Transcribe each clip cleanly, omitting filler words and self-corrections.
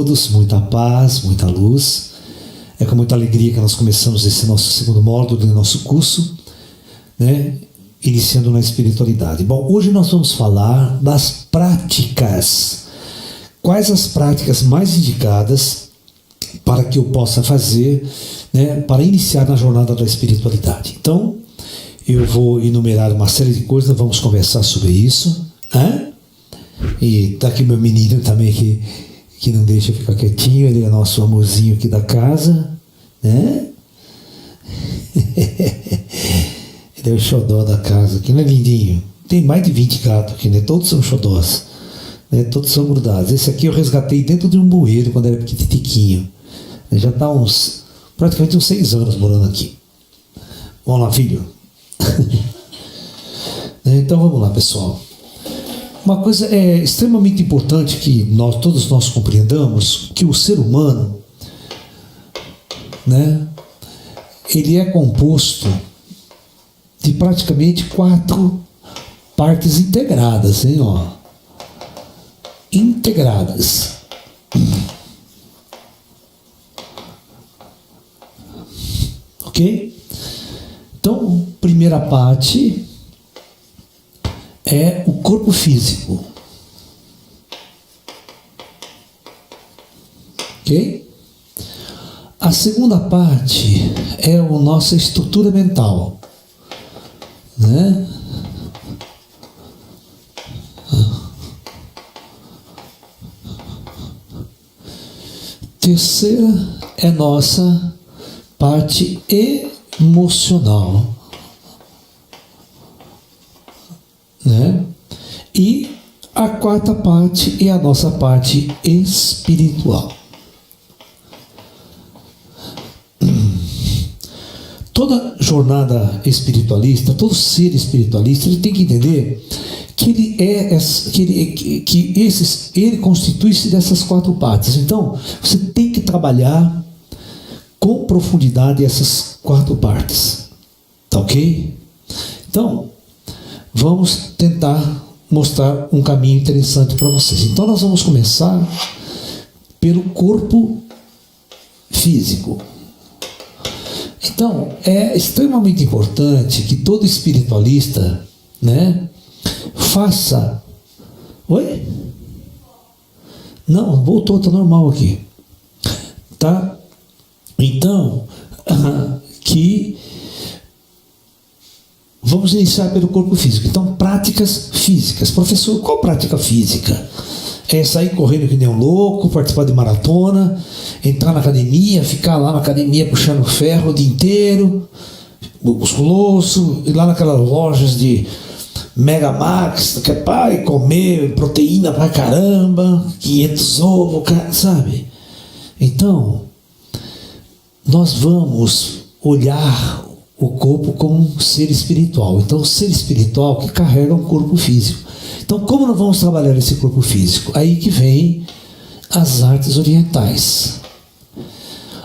todos, muita paz, muita luz. É com muita alegria que nós começamos esse nosso segundo módulo do nosso curso, né? Iniciando na espiritualidade. Bom, hoje nós vamos falar das práticas. Quais as práticas mais indicadas para que eu possa fazer, né, para iniciar na jornada da espiritualidade? Então, eu vou enumerar uma série de coisas, vamos conversar sobre isso. E tá aqui meu menino também que não deixa eu ficar quietinho, ele é nosso amorzinho aqui da casa, né? Ele é o xodó da casa aqui, não é lindinho? Tem mais de 20 gatos aqui, né? Todos são xodós, né? Todos são grudados. Esse aqui eu resgatei dentro de um bueiro quando era pequitiquinho. Ele já está praticamente uns 6 anos morando aqui. Vamos lá, filho. Então vamos lá, pessoal. Uma coisa é extremamente importante que todos nós compreendamos, que o ser humano, né, ele é composto de praticamente 4 partes integradas, hein, ó. Integradas. Ok? Então, primeira parte é o corpo físico. Ok? A segunda parte é a nossa estrutura mental, né? Terceira é nossa parte emocional, né? E a quarta parte é a nossa parte espiritual. Toda jornada espiritualista, todo ser espiritualista, ele tem que entender que ele constitui-se dessas 4 partes. Então, você tem que trabalhar com profundidade essas 4 partes. Tá ok? Então, vamos tentar mostrar um caminho interessante para vocês. Então, nós vamos começar pelo corpo físico. Então, é extremamente importante que todo espiritualista, né, faça... Oi? Não, voltou, está normal aqui. Tá? Então, que vamos iniciar pelo corpo físico. Então, práticas físicas. Professor, qual prática física? É sair correndo que nem um louco, participar de maratona, entrar na academia, ficar lá na academia puxando ferro o dia inteiro, musculoso, ir lá naquelas lojas de Mega Max, que é pai, comer proteína pra caramba, 500 ovos, sabe? Então, nós vamos olhar o corpo como um ser espiritual. Então, o ser espiritual que carrega um corpo físico. Então, como nós vamos trabalhar esse corpo físico? Aí que vem as artes orientais.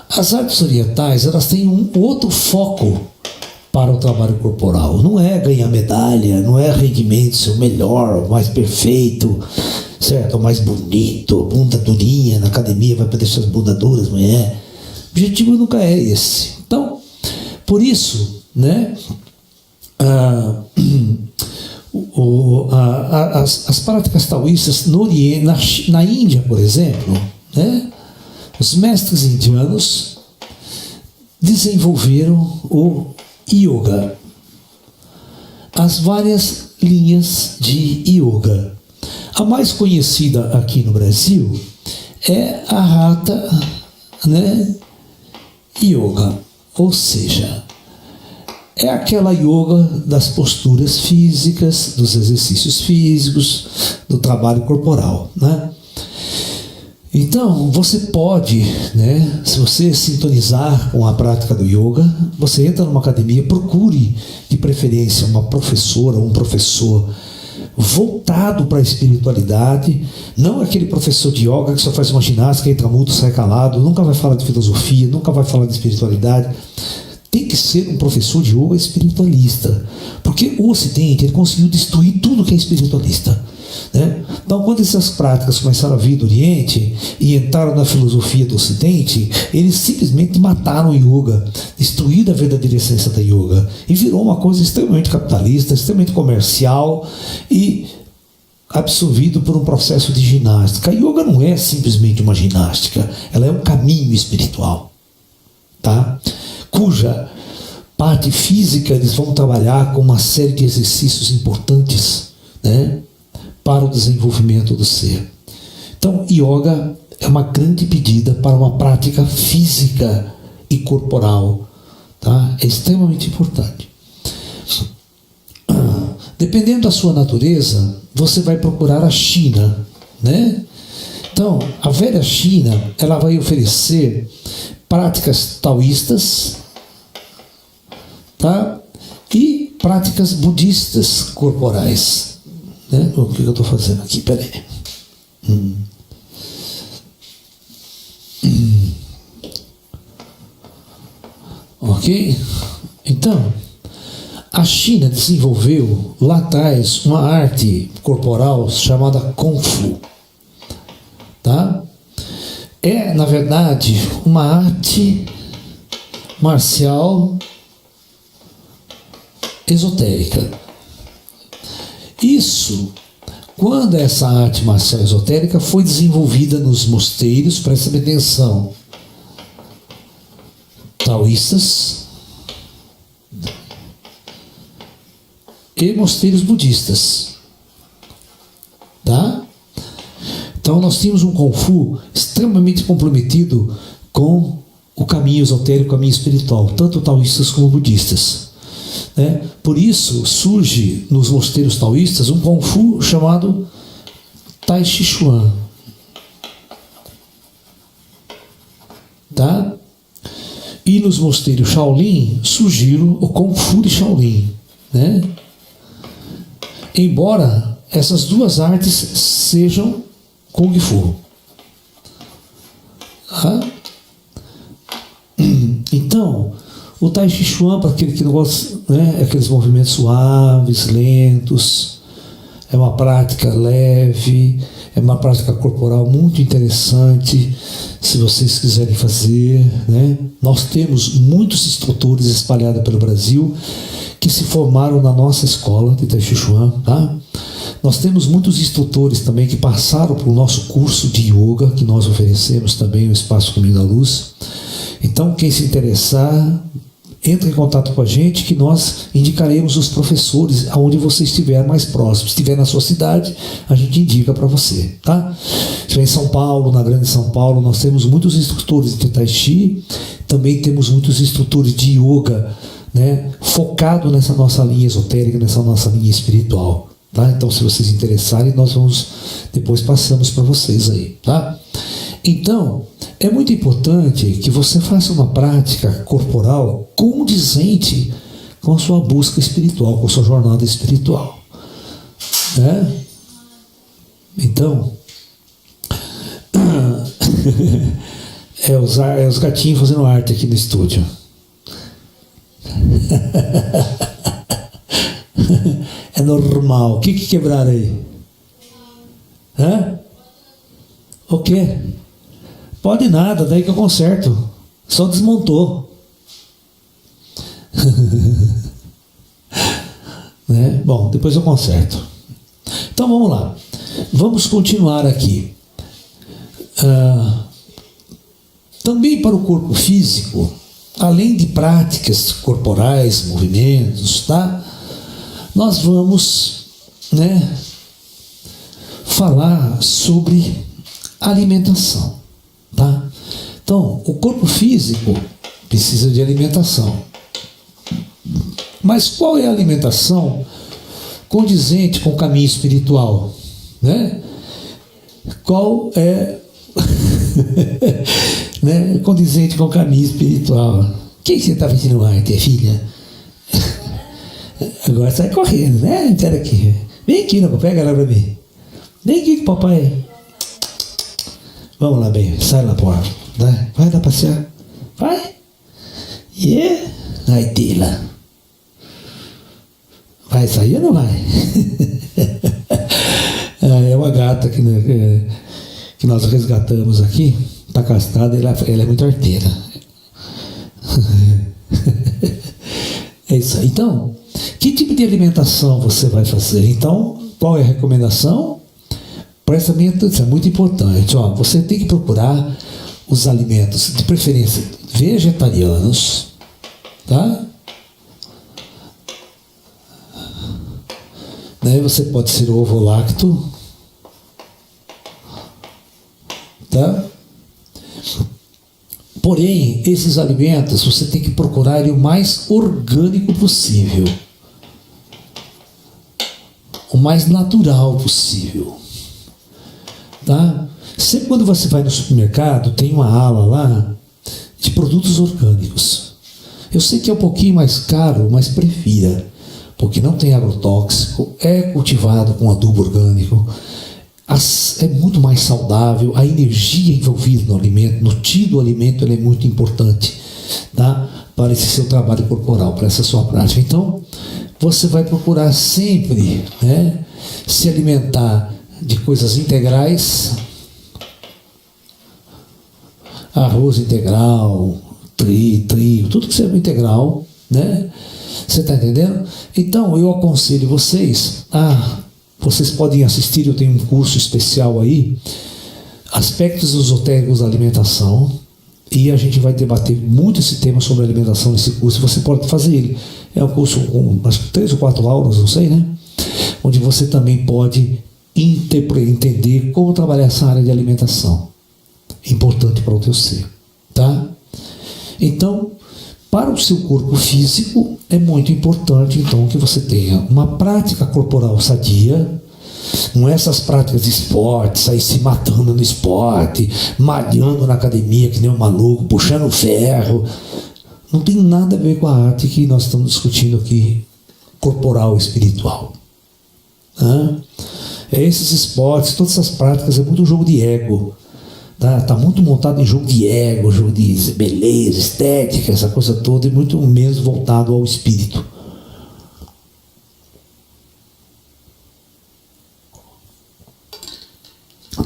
As artes orientais, elas têm um outro foco para o trabalho corporal. Não é ganhar medalha, não é rendimento ser o melhor, o mais perfeito, certo? O mais bonito, bunda durinha, na academia vai para deixar as bundas duras, mulher. O objetivo nunca é esse. Então, por isso, né, as práticas taoístas no Oriente, na Índia, por exemplo, né, os mestres indianos desenvolveram o yoga, as várias linhas de yoga. A mais conhecida aqui no Brasil é a Hatha, né, Yoga, ou seja, é aquela yoga das posturas físicas, dos exercícios físicos, do trabalho corporal, né? Então, você pode, né, se você sintonizar com a prática do yoga, você entra numa academia, procure, de preferência, uma professora ou um professor voltado para a espiritualidade, não aquele professor de yoga que só faz uma ginástica, entra mudo, sai calado, nunca vai falar de filosofia, nunca vai falar de espiritualidade. Tem que ser um professor de yoga espiritualista, porque o Ocidente ele conseguiu destruir tudo que é espiritualista, né? Então, quando essas práticas começaram a vir do Oriente e entraram na filosofia do Ocidente, eles simplesmente mataram o yoga, destruíram a verdadeira essência da yoga e virou uma coisa extremamente capitalista, extremamente comercial e absorvido por um processo de ginástica. A yoga não é simplesmente uma ginástica, ela é um caminho espiritual, tá? Cuja parte física eles vão trabalhar com uma série de exercícios importantes, né, para o desenvolvimento do ser. Então, yoga é uma grande pedida para uma prática física e corporal, tá? É extremamente importante. Dependendo da sua natureza, você vai procurar a China, né? Então, a velha China, ela vai oferecer práticas taoístas, tá? E práticas budistas corporais, né? O que eu estou fazendo aqui? Peraí. Ok? Então, a China desenvolveu lá atrás uma arte corporal chamada Kung Fu, tá? É, na verdade, uma arte marcial esotérica. Isso, quando essa arte marcial esotérica foi desenvolvida nos mosteiros, presta atenção, taoístas e mosteiros budistas, tá? Então nós tínhamos um Kung Fu extremamente comprometido com o caminho esotérico, o caminho espiritual, tanto taoístas como budistas, né? Por isso surge nos mosteiros taoístas um Kung Fu chamado Tai Chi Chuan, tá? E nos mosteiros Shaolin surgiram o Kung Fu de Shaolin, né? Embora essas duas artes sejam Kung Fu. Ah? Então, o Tai Chi Chuan, para aquele que não gosta, né, é aqueles movimentos suaves, lentos, é uma prática leve, é uma prática corporal muito interessante, se vocês quiserem fazer, né? Nós temos muitos instrutores espalhados pelo Brasil que se formaram na nossa escola de Tai Chi Chuan, tá? Nós temos muitos instrutores também que passaram pelo nosso curso de yoga, que nós oferecemos também, o Espaço Caminho da Luz. Então, quem se interessar, entre em contato com a gente, que nós indicaremos os professores aonde você estiver mais próximo. Se estiver na sua cidade, a gente indica para você, tá? Se estiver em São Paulo, na Grande São Paulo, nós temos muitos instrutores de Tai Chi, também temos muitos instrutores de yoga, né, focado nessa nossa linha esotérica, nessa nossa linha espiritual, tá? Então, se vocês interessarem, nós vamos, depois passamos para vocês aí, tá? Então, é muito importante que você faça uma prática corporal condizente com a sua busca espiritual, com a sua jornada espiritual, né? Então, os gatinhos fazendo arte aqui no estúdio. É normal. O que quebraram aí? Hã? O quê? Pode nada, daí que eu conserto. Só desmontou. Né? Bom, depois eu conserto. Então vamos lá. Vamos continuar aqui. Também para o corpo físico, além de práticas corporais, movimentos, tá? Nós vamos, né, falar sobre alimentação, tá? Então, o corpo físico precisa de alimentação. Mas qual é a alimentação condizente com o caminho espiritual, né? Qual é né, condizente com o caminho espiritual? O que você está fazendo arte, filha? Agora sai correndo, né? Espera aqui. Vem aqui, não, pega ela pra mim. Vem aqui com o papai. Vamos lá, bem. Sai lá, porra. Vai lá passear. Vai. Yeah. Vai, Tila. Vai sair ou não vai? É uma gata que nós resgatamos aqui, está castrada, ela é muito arteira. É isso aí. Então, que tipo de alimentação você vai fazer? Então, qual é a recomendação? Presta bem atenção, é muito importante. Ó, você tem que procurar os alimentos, de preferência vegetarianos, tá? Né? Você pode ser ovo-lacto, tá? Porém, esses alimentos você tem que procurar o mais orgânico possível, o mais natural possível, tá? Sempre quando você vai no supermercado, tem uma ala lá de produtos orgânicos. Eu sei que é um pouquinho mais caro, mas prefira, porque não tem agrotóxico, é cultivado com adubo orgânico, é muito mais saudável, a energia envolvida no alimento, no tiro do alimento, ela é muito importante, tá? Para esse seu trabalho corporal, para essa sua prática. Então, você vai procurar sempre, né, se alimentar de coisas integrais, arroz integral, trigo, tudo que seja integral, né? Você está entendendo? Então, eu aconselho vocês vocês podem assistir, eu tenho um curso especial aí, aspectos esotéricos da alimentação, e a gente vai debater muito esse tema sobre alimentação nesse curso. Você pode fazer ele. É um curso com umas 3 ou 4 aulas, não sei, né? Onde você também pode entender como trabalhar essa área de alimentação. Importante para o teu ser, tá? Então, para o seu corpo físico, é muito importante, então, que você tenha uma prática corporal sadia, não é essas práticas de esporte, sair se matando no esporte, malhando na academia que nem um maluco, puxando ferro. Não tem nada a ver com a arte que nós estamos discutindo aqui, corporal e espiritual. Esses esportes, todas essas práticas, é muito jogo de ego. Tá muito montado em jogo de ego, jogo de beleza, estética, essa coisa toda, e muito menos voltado ao espírito.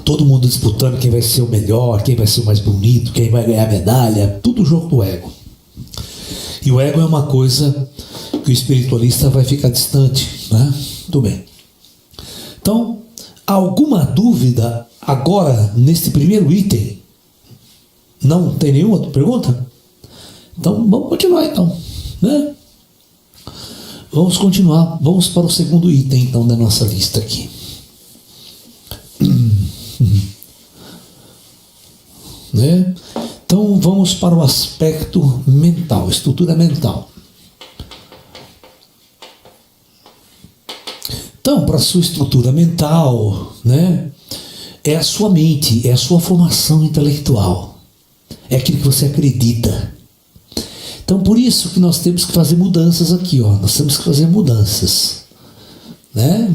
Todo mundo disputando quem vai ser o melhor, quem vai ser o mais bonito, quem vai ganhar medalha, tudo jogo do ego. E o ego é uma coisa que o espiritualista vai ficar distante, né? Tudo bem. Então, alguma dúvida agora neste primeiro item? Não tem nenhuma outra pergunta? Então vamos continuar então, né? Vamos continuar, vamos para o segundo item então da nossa lista aqui. Né? Então vamos para o aspecto mental, estrutura mental. Então, para a sua estrutura mental, né, é a sua mente, é a sua formação intelectual, é aquilo que você acredita. Então, por isso que nós temos que fazer mudanças aqui, ó. Nós temos que fazer mudanças, né?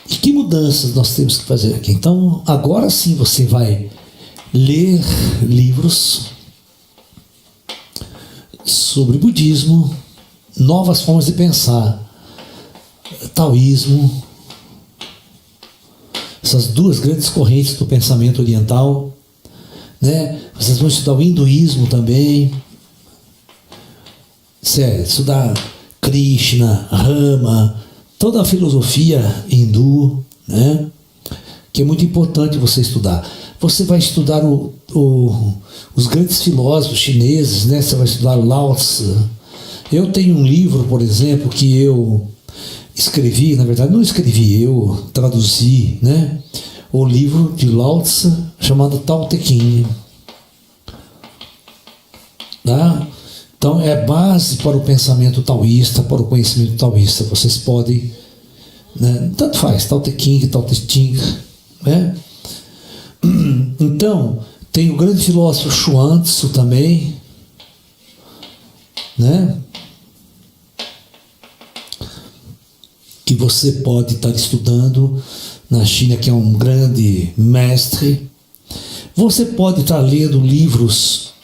E que mudanças nós temos que fazer aqui? Então, agora sim você vai ler livros sobre budismo, novas formas de pensar, taoísmo, essas duas grandes correntes do pensamento oriental, né? Vocês vão estudar o hinduísmo também, estudar Krishna, Rama, toda a filosofia hindu, né? Que é muito importante você estudar. Você vai estudar os grandes filósofos chineses, né? Você vai estudar Lao Tzu. Eu tenho um livro, por exemplo, que eu escrevi, na verdade não escrevi, eu traduzi, né? O livro de Lao Tzu chamado Tao Te Ching. Tá? Então é base para o pensamento taoísta, para o conhecimento taoísta. Vocês podem, né? Tanto faz, Tao Te Ching, Tao Te Ching, né? Então tem o grande filósofo Chuang Tzu também, né? Que você pode estar estudando na China, que é um grande mestre. Você pode estar lendo livros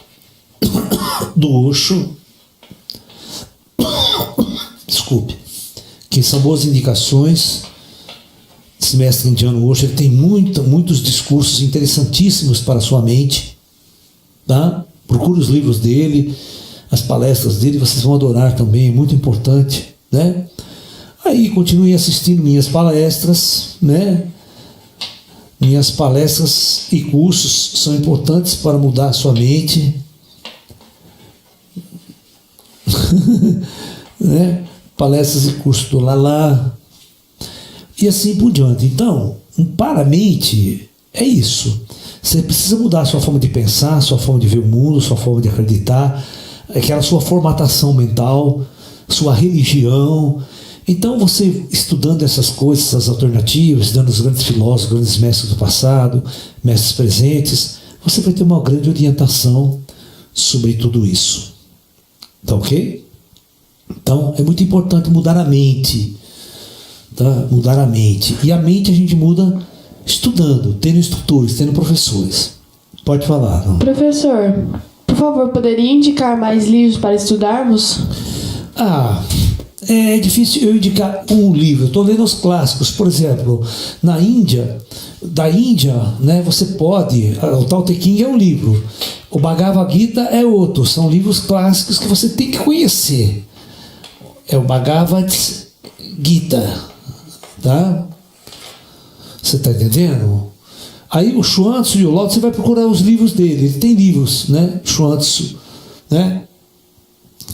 do Osho, desculpe, que são boas indicações, esse mestre indiano Osho, ele tem muitos discursos interessantíssimos para a sua mente, tá? Procure os livros dele, as palestras dele, vocês vão adorar também, é muito importante, né? Aí continue assistindo minhas palestras, né? Minhas palestras e cursos são importantes para mudar a sua mente, né? Palestras e cursos do Lala e assim por diante. Então, para a mente é isso. Você precisa mudar a sua forma de pensar, a sua forma de ver o mundo, a sua forma de acreditar, aquela sua formatação mental, sua religião. Então, você estudando essas coisas, essas alternativas, estudando os grandes filósofos, grandes mestres do passado, mestres presentes, você vai ter uma grande orientação sobre tudo isso. Tá ok? Então, é muito importante mudar a mente. Tá? Mudar a mente. E a mente a gente muda estudando, tendo instrutores, tendo professores. Pode falar. Não? Professor, por favor, poderia indicar mais livros para estudarmos? É difícil eu indicar um livro. Estou lendo os clássicos. Por exemplo, da Índia, né, você pode... O Tao Te Ching é um livro. O Bhagavad Gita é outro. São livros clássicos que você tem que conhecer. É o Bhagavad Gita. Tá? Você está entendendo? Aí o Chuang-Tzu e o Lao, você vai procurar os livros dele. Ele tem livros, né? Chuang-Tzu, né?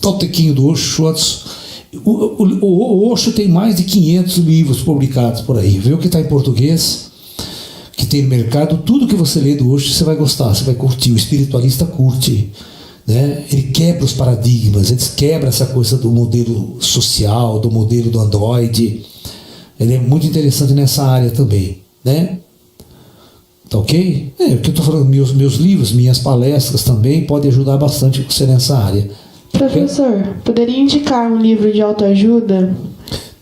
Tao Te Ching do Osho, Chuang-Tzu. O Osho tem mais de 500 livros publicados por aí. Vê o que está em português, que tem no mercado. Tudo que você lê do Osho você vai gostar, você vai curtir. O espiritualista curte, né? Ele quebra os paradigmas, ele quebra essa coisa do modelo social, do modelo do Android. Ele é muito interessante nessa área também, né? Tá ok? O que eu estou falando, meus livros, minhas palestras também podem ajudar bastante você nessa área. Professor, poderia indicar um livro de autoajuda?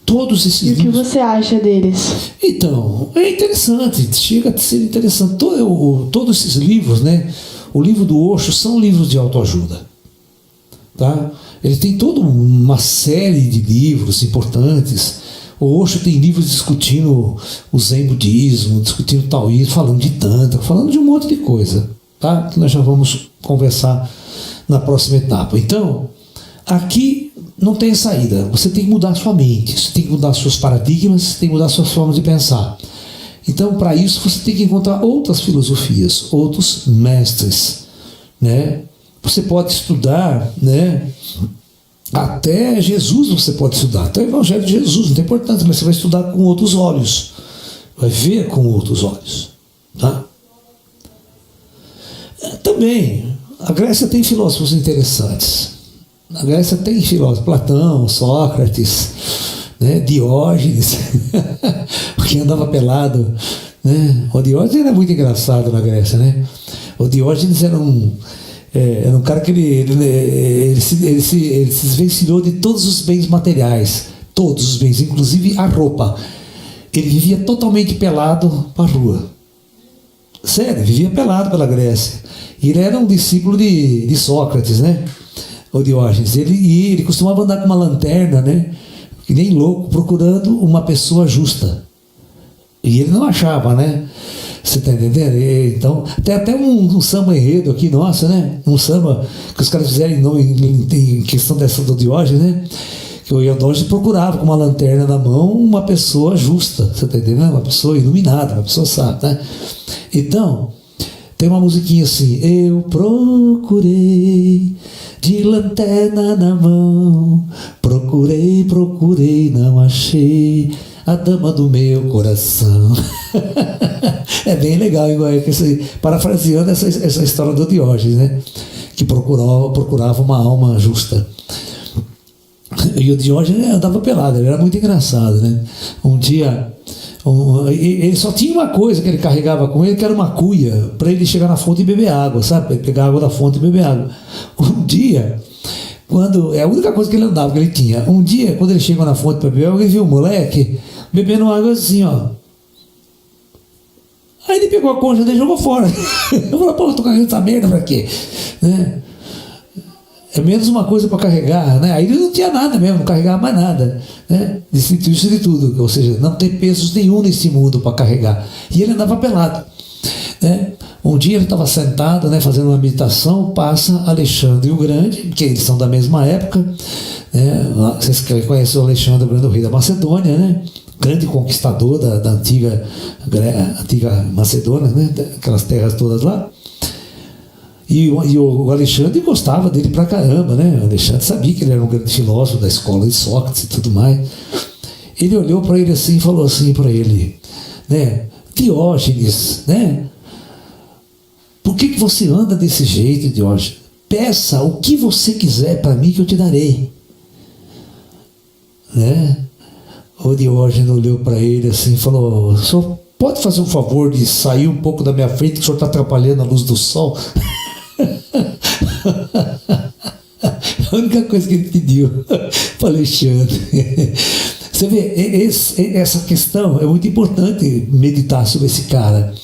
Todos esses livros. E o que você acha deles? Então, é interessante, chega a ser interessante. Todos esses livros, né? O livro do Osho são livros de autoajuda. Tá? Ele tem toda uma série de livros importantes. O Osho tem livros discutindo o Zen budismo, discutindo o taoísmo, falando de tantra, falando de um monte de coisa. Tá? Que nós já vamos conversar na próxima etapa. Então, aqui não tem saída. Você tem que mudar a sua mente, você tem que mudar seus paradigmas, você tem que mudar suas formas de pensar. Então, para isso, você tem que encontrar outras filosofias, outros mestres, né? Você pode estudar, né? Até Jesus você pode estudar, até o Evangelho de Jesus, não tem importância, mas você vai estudar com outros olhos, vai ver com outros olhos, tá? Também, a Grécia tem filósofos interessantes. A Grécia tem filósofos, Platão, Sócrates, né, Diógenes, porque andava pelado, né? O Diógenes era muito engraçado na Grécia, né? O Diógenes era um cara que ele se desvencilhou de todos os bens materiais, todos os bens, inclusive a roupa. Ele vivia totalmente pelado para a rua. Sério, vivia pelado pela Grécia. E ele era um discípulo de Sócrates, né? O Diógenes. Ele costumava andar com uma lanterna, né? Que nem louco, procurando uma pessoa justa. E ele não achava, né? Você está entendendo? Então, tem até um samba enredo aqui, nossa, né? Um samba que os caras fizeram em questão dessa do Diógenes, né? Que o Diógenes procurava com uma lanterna na mão uma pessoa justa, você está entendendo? Uma pessoa iluminada, uma pessoa sábia, né? Então, tem uma musiquinha assim: eu procurei de lanterna na mão, procurei, não achei a dama do meu coração. É bem legal, igual parafraseando essa história do Diógenes, né? Que procurava uma alma justa. E o Diógenes andava pelado, ele era muito engraçado, né? Um dia, ele só tinha uma coisa que ele carregava com ele, que era uma cuia, para ele chegar na fonte e beber água, sabe? Para ele pegar água da fonte e beber água. Um dia, é a única coisa que ele andava, que ele tinha. Um dia, quando ele chegou na fonte para beber água, ele viu um moleque bebendo água assim, ó. Aí ele pegou a concha dele e jogou fora. Eu falei, pô, eu tô carregando essa merda pra quê? Né? É menos uma coisa para carregar, né? Aí ele não tinha nada mesmo, não carregava mais nada, né? Destituiu-se de tudo, ou seja, não tem pesos nenhum nesse mundo para carregar. E ele andava pelado, né? Um dia ele estava sentado, né, fazendo uma meditação, passa Alexandre o Grande, que eles são da mesma época, né? Vocês conhecem o Alexandre o Grande, o rei da Macedônia, né? Grande conquistador da antiga Macedônia, né? Aquelas terras todas lá. E o Alexandre gostava dele pra caramba, né? O Alexandre sabia que ele era um grande filósofo da escola de Sócrates e tudo mais. Ele olhou para ele assim e falou assim para ele, né? Diógenes, né? Por que você anda desse jeito, Diógenes? Peça o que você quiser para mim que eu te darei, né? O Diógenes olhou para ele assim e falou: o senhor pode fazer um favor de sair um pouco da minha frente, que o senhor está atrapalhando a luz do sol? A única coisa que ele pediu para Alexandre. Você vê, essa questão é muito importante meditar sobre esse cara.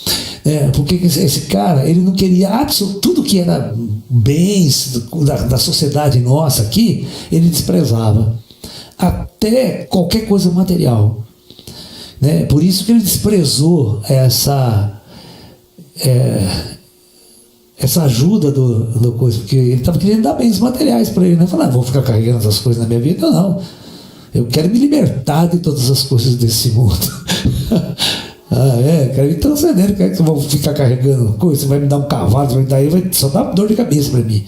Porque esse cara, ele não queria tudo que era bens da sociedade nossa aqui, ele desprezava. Até qualquer coisa material. Né? Por isso que ele desprezou essa ajuda do coisa, porque ele estava querendo dar bens materiais para ele, né? Falar, vou ficar carregando essas coisas na minha vida, não. Eu quero me libertar de todas as coisas desse mundo. Quero me transcender, quero que eu vou ficar carregando coisa, você vai me dar um cavalo, você vai me dar, vai só dar dor de cabeça para mim.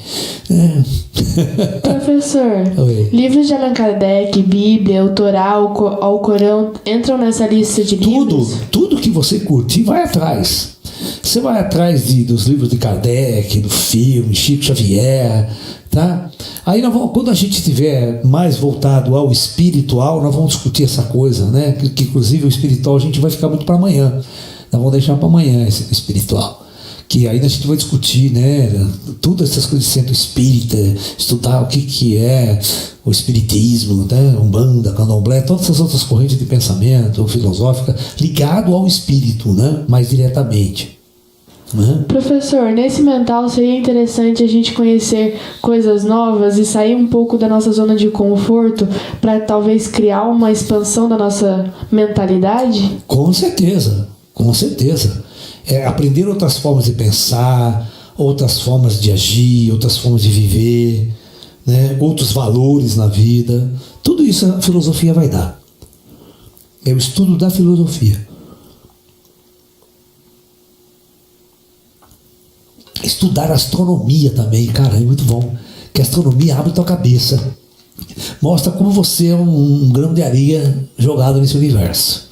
Professor, Oi. livros de Allan Kardec, Bíblia, o Torá, Alcorão entram nessa lista de livros? Tudo que você curtir, vai atrás. Você vai atrás dos livros de Kardec, do filme, Chico Xavier, tá? Aí quando a gente estiver mais voltado ao espiritual, nós vamos discutir essa coisa, né? Que inclusive o espiritual a gente vai ficar muito para amanhã. Nós vamos deixar para amanhã esse espiritual. Que aí a gente vai discutir, né? Todas essas coisas de centro espírita, estudar o que é o espiritismo, né? Umbanda, Candomblé, todas essas outras correntes de pensamento filosófica ligado ao espírito, né? Mais diretamente. Professor, nesse mental seria interessante a gente conhecer coisas novas e sair um pouco da nossa zona de conforto para talvez criar uma expansão da nossa mentalidade? Com certeza, com certeza. Aprender outras formas de pensar, outras formas de agir, outras formas de viver, né? Outros valores na vida. Tudo isso a filosofia vai dar. É o estudo da filosofia. Estudar astronomia também, cara, é muito bom. Que a astronomia abre tua cabeça. Mostra como você é um grão de areia jogado nesse universo.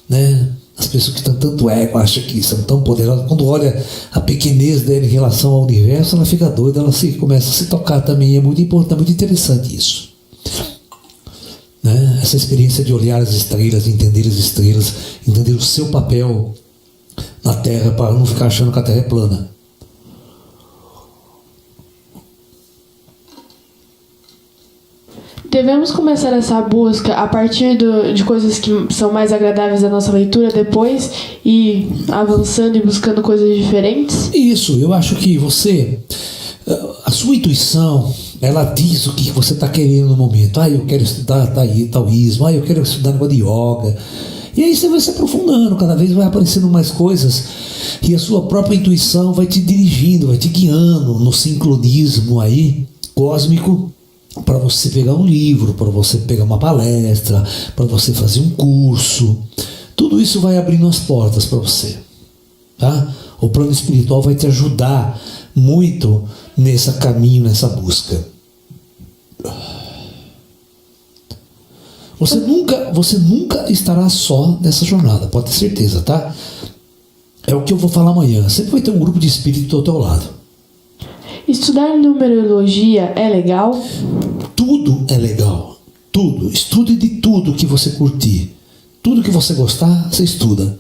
Né? As pessoas que estão tanto ego, acham que são tão poderosas, quando olha a pequenez dela em relação ao universo, ela fica doida, ela começa a se tocar também. É muito importante, muito interessante isso. Né? Essa experiência de olhar as estrelas, entender as estrelas, entender o seu papel na Terra, para não ficar achando que a Terra é plana. Devemos começar essa busca a partir de coisas que são mais agradáveis da nossa leitura, depois ir avançando e buscando coisas diferentes? Isso, eu acho que a sua intuição, ela diz o que você está querendo no momento. Eu quero estudar taoísmo, eu quero estudar negócio de yoga. E aí você vai se aprofundando, cada vez vai aparecendo mais coisas e a sua própria intuição vai te dirigindo, vai te guiando no sincronismo aí, cósmico, para você pegar um livro, para você pegar uma palestra, para você fazer um curso. Tudo isso vai abrindo as portas para você, tá? O plano espiritual vai te ajudar muito nesse caminho, nessa busca. Você nunca estará só nessa jornada, pode ter certeza, tá? É o que eu vou falar amanhã. Sempre vai ter um grupo de espírito ao teu lado. Estudar numerologia é legal? Tudo é legal. Tudo. Estude de tudo que você curtir. Tudo que você gostar, você estuda.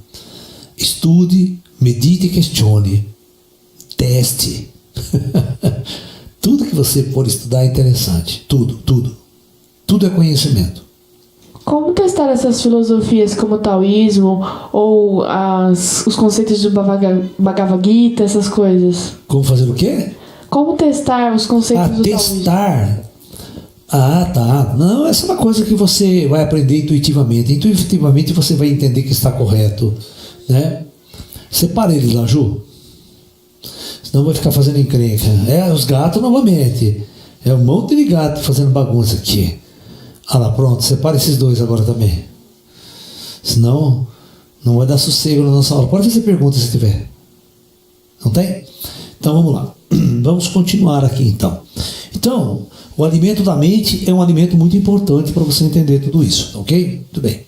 Estude, medite e questione. Teste. Tudo que você for estudar é interessante. Tudo, tudo. Tudo é conhecimento. Como testar essas filosofias como o taoísmo ou os conceitos do Bhagavad Gita, essas coisas? Como fazer o quê? Como testar os conceitos do Taoísmo? Testar. Ah, tá. Não, essa é uma coisa que você vai aprender intuitivamente. Intuitivamente você vai entender que está correto, né? Separa eles lá, Ju. Senão vai ficar fazendo encrenca. Os gatos novamente. É um monte de gato fazendo bagunça aqui. Ah lá, pronto. Separa esses dois agora também. Senão não vai dar sossego na nossa aula. Pode fazer pergunta se tiver. Não tem? Então vamos lá. Vamos continuar aqui então. Então, o alimento da mente é um alimento muito importante para você entender tudo isso, ok? Tudo bem.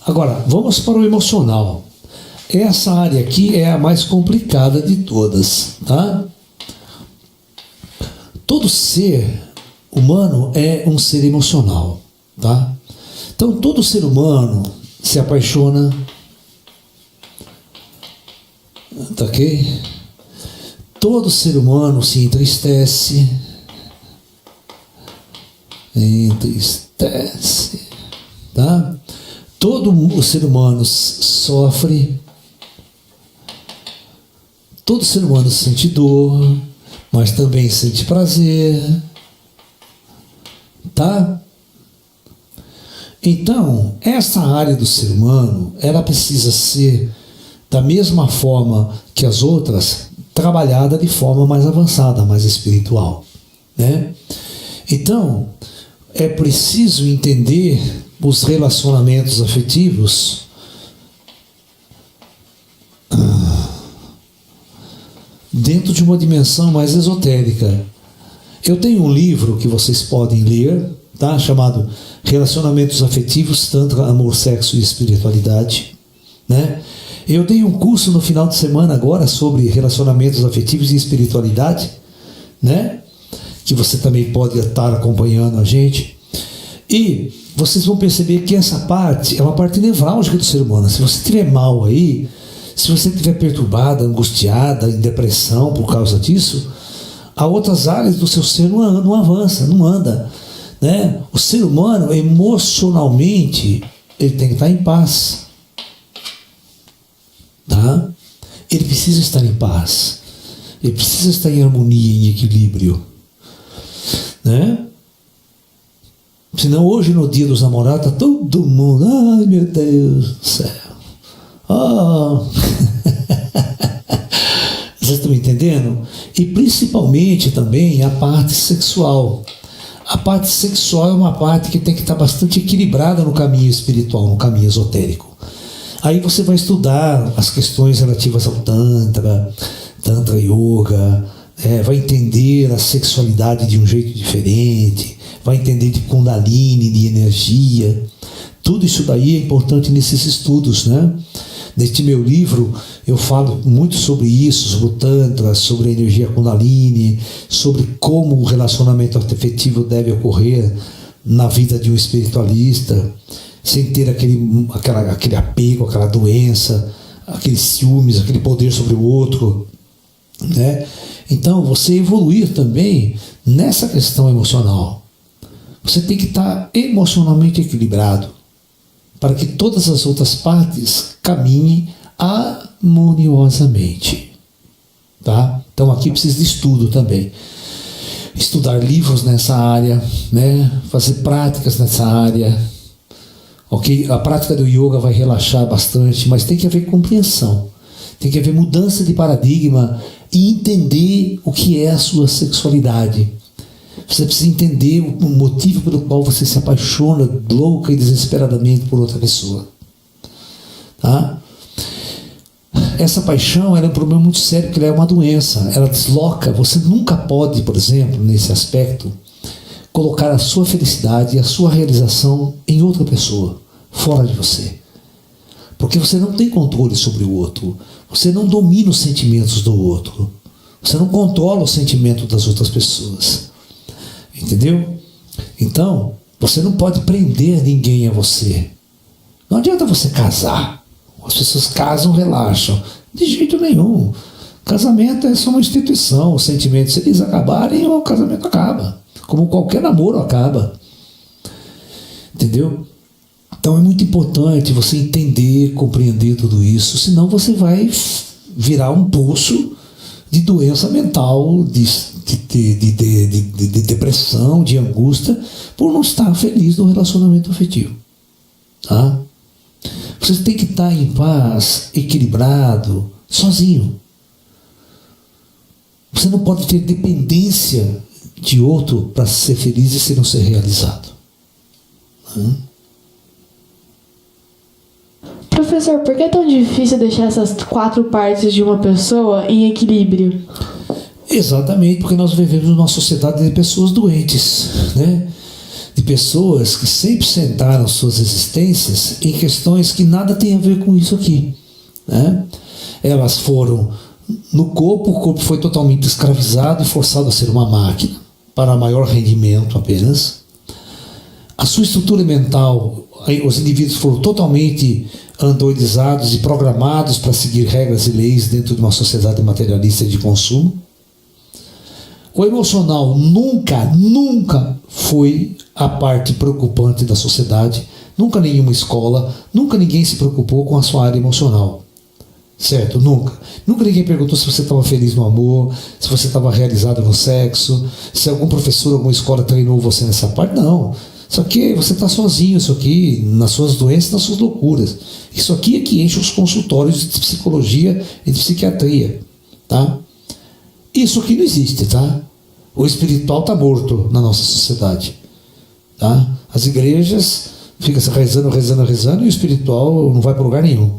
Agora, vamos para o emocional. Essa área aqui é a mais complicada de todas, tá? Todo ser humano é um ser emocional, tá? Então, todo ser humano se apaixona, tá ok? Todo ser humano se entristece, tá? Todo o ser humano sofre, todo ser humano sente dor, mas também sente prazer, tá? Então, essa área do ser humano, ela precisa ser, da mesma forma que as outras, trabalhada de forma mais avançada, mais espiritual, né? Então, é preciso entender os relacionamentos afetivos dentro de uma dimensão mais esotérica. Eu tenho um livro que vocês podem ler, tá? Chamado Relacionamentos Afetivos, Tantra, Amor, Sexo e Espiritualidade, né? Eu dei um curso no final de semana agora sobre relacionamentos afetivos e espiritualidade, né? Que você também pode estar acompanhando a gente. E vocês vão perceber que essa parte é uma parte nevrálgica do ser humano. Se você estiver mal aí, se você estiver perturbada, angustiada, em depressão por causa disso, há outras áreas do seu ser não avança, não anda, né? O ser humano, emocionalmente, ele tem que estar em paz, tá? Ele precisa estar em paz, ele precisa estar em harmonia, em equilíbrio, né? Senão hoje, no dia dos namorados, está todo mundo, ai meu Deus do céu, vocês estão me entendendo? E principalmente também a parte sexual. A parte sexual é uma parte que tem que estar bastante equilibrada no caminho espiritual, no caminho esotérico. Aí você vai estudar as questões relativas ao Tantra, Tantra Yoga, vai entender a sexualidade de um jeito diferente, vai entender de Kundalini, de energia. Tudo isso daí é importante nesses estudos, né? Neste meu livro eu falo muito sobre isso, sobre o Tantra, sobre a energia Kundalini, sobre como o relacionamento afetivo deve ocorrer na vida de um espiritualista, sem ter aquele apego, aquela doença, aqueles ciúmes, aquele poder sobre o outro, né? Então, você evoluir também nessa questão emocional. Você tem que estar emocionalmente equilibrado para que todas as outras partes caminhem harmoniosamente, tá? Então aqui precisa de estudo também. Estudar livros nessa área, né? Fazer práticas nessa área, ok? A prática do yoga vai relaxar bastante, mas tem que haver compreensão, tem que haver mudança de paradigma e entender o que é a sua sexualidade. Você precisa entender o motivo pelo qual você se apaixona louca e desesperadamente por outra pessoa, tá? Essa paixão ela é um problema muito sério, porque ela é uma doença, ela desloca. Você nunca pode, por exemplo, nesse aspecto, colocar a sua felicidade e a sua realização em outra pessoa, fora de você. Porque você não tem controle sobre o outro, você não domina os sentimentos do outro, você não controla o sentimento das outras pessoas. Entendeu? Então, você não pode prender ninguém a você. Não adianta você casar. As pessoas casam, relaxam. De jeito nenhum. Casamento é só uma instituição. Os sentimentos, se eles acabarem, o casamento acaba. Como qualquer namoro acaba. Entendeu? Então é muito importante você entender, compreender tudo isso, senão você vai virar um poço de doença mental, de depressão, de angústia, por não estar feliz no relacionamento afetivo. Tá? Você tem que estar em paz, equilibrado, sozinho. Você não pode ter dependência de outro para ser feliz e não ser realizado. Professor, por que é tão difícil deixar essas 4 partes de uma pessoa em equilíbrio? Exatamente, porque nós vivemos numa sociedade de pessoas doentes, né? De pessoas que sempre sentaram suas existências em questões que nada tem a ver com isso aqui, né? Elas foram no corpo, o corpo foi totalmente escravizado e forçado a ser uma máquina, para maior rendimento apenas. A sua estrutura mental, os indivíduos foram totalmente androidizados e programados para seguir regras e leis dentro de uma sociedade materialista de consumo. O emocional nunca foi a parte preocupante da sociedade, nunca nenhuma escola, nunca ninguém se preocupou com a sua área emocional. Certo? Nunca ninguém perguntou se você estava feliz no amor, se você estava realizado no sexo, se algum professor, alguma escola treinou você nessa parte. Não. Isso aqui, você está sozinho, isso aqui, nas suas doenças, nas suas loucuras. Isso aqui é que enche os consultórios de psicologia e de psiquiatria. Tá? Isso aqui não existe, tá? O espiritual está morto na nossa sociedade. Tá? As igrejas ficam rezando e o espiritual não vai para lugar nenhum.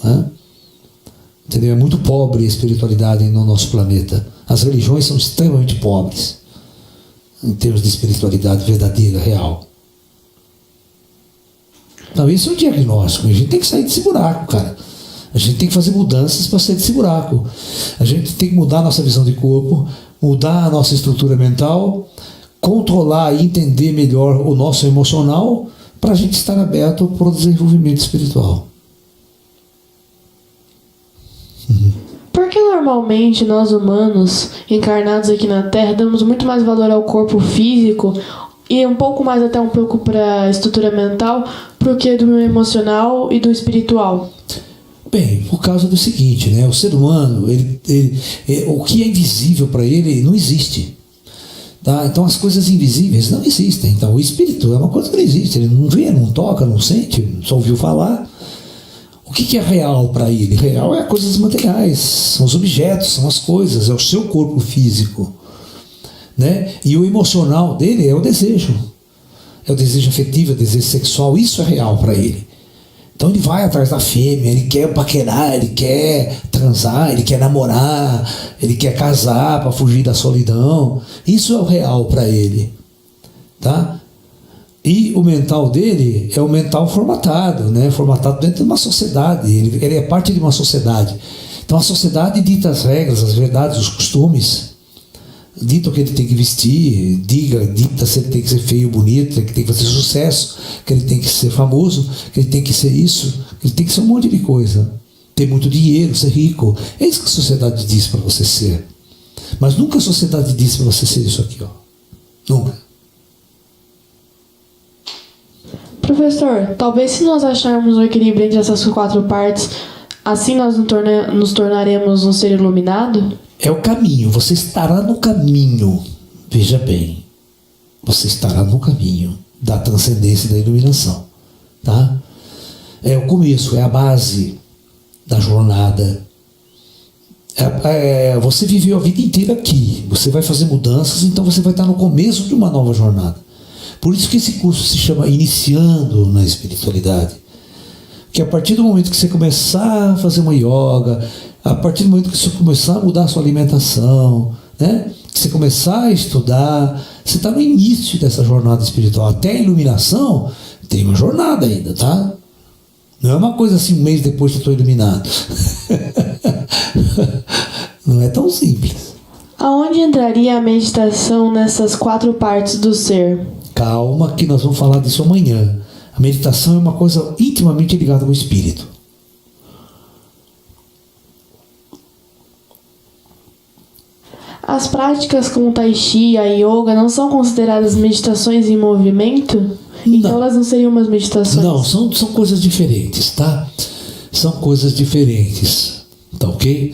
Tá? Entendeu? É muito pobre a espiritualidade no nosso planeta. As religiões são extremamente pobres em termos de espiritualidade verdadeira, real. Então esse é o diagnóstico. A gente tem que sair desse buraco, cara. A gente tem que fazer mudanças para sair desse buraco. A gente tem que mudar a nossa visão de corpo, mudar a nossa estrutura mental, controlar e entender melhor o nosso emocional para a gente estar aberto para o desenvolvimento espiritual. Por que normalmente nós humanos, encarnados aqui na Terra, damos muito mais valor ao corpo físico e um pouco mais até um pouco para a estrutura mental do que do emocional e do espiritual? Bem, por causa do seguinte, né? O ser humano, o que é invisível para ele não existe. Tá? Então as coisas invisíveis não existem. Então o espírito é uma coisa que não existe. Ele não vê, não toca, não sente, só ouviu falar. O que é real para ele? Real é coisas materiais, são os objetos, são as coisas, é o seu corpo físico. Né? E o emocional dele é o desejo. É o desejo afetivo, é o desejo sexual, isso é real para ele. Então ele vai atrás da fêmea, ele quer paquerar, ele quer transar, ele quer namorar, ele quer casar para fugir da solidão. Isso é o real para ele. Tá? E o mental dele é o mental formatado, né? Formatado dentro de uma sociedade. Ele é parte de uma sociedade. Então a sociedade dita as regras, as verdades, os costumes. Dita o que ele tem que vestir, dita se ele tem que ser feio, bonito, que tem que fazer sucesso, que ele tem que ser famoso, que ele tem que ser isso, que ele tem que ser um monte de coisa. Ter muito dinheiro, ser rico. É isso que a sociedade diz para você ser. Mas nunca a sociedade diz para você ser isso aqui, ó. Nunca. Professor, talvez se nós acharmos um equilíbrio entre essas 4 partes, assim nós nos tornaremos um ser iluminado? É o caminho, você estará no caminho. Veja bem, você estará no caminho da transcendência e da iluminação. Tá? É o começo, é a base da jornada. Você viveu a vida inteira aqui, você vai fazer mudanças, então você vai estar no começo de uma nova jornada. Por isso que esse curso se chama Iniciando na Espiritualidade. Que a partir do momento que você começar a fazer uma yoga, a partir do momento que você começar a mudar a sua alimentação, né? Que você começar a estudar, você está no início dessa jornada espiritual. Até a iluminação tem uma jornada ainda, tá? Não é uma coisa assim, um mês depois que eu estou iluminado. Não é tão simples. Aonde entraria a meditação nessas 4 partes do ser? Calma, que nós vamos falar disso amanhã. A meditação é uma coisa intimamente ligada ao espírito. As práticas como Tai Chi e a Yoga não são consideradas meditações em movimento? Então elas não seriam umas meditações? Não, são coisas diferentes, tá? São coisas diferentes, tá ok?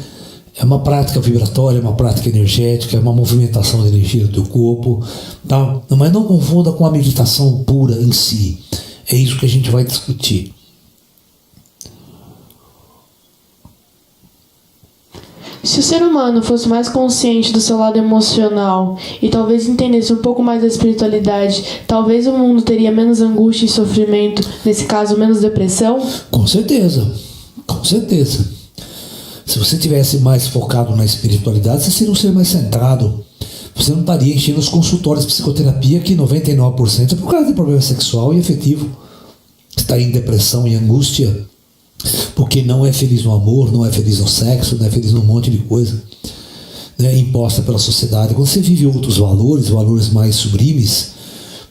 É uma prática vibratória, é uma prática energética, é uma movimentação de energia do teu corpo, tá? Mas não confunda com a meditação pura em si. É isso que a gente vai discutir. Se o ser humano fosse mais consciente do seu lado emocional e talvez entendesse um pouco mais da espiritualidade, talvez o mundo teria menos angústia e sofrimento, nesse caso, menos depressão? Com certeza, com certeza. Se você tivesse mais focado na espiritualidade, você seria um ser mais centrado. Você não estaria enchendo os consultórios de psicoterapia, que 99% é por causa de problema sexual e afetivo. Você estaria em depressão e angústia, porque não é feliz no amor, não é feliz no sexo, não é feliz num monte de coisa, né, imposta pela sociedade. Quando você vive outros valores, valores mais sublimes,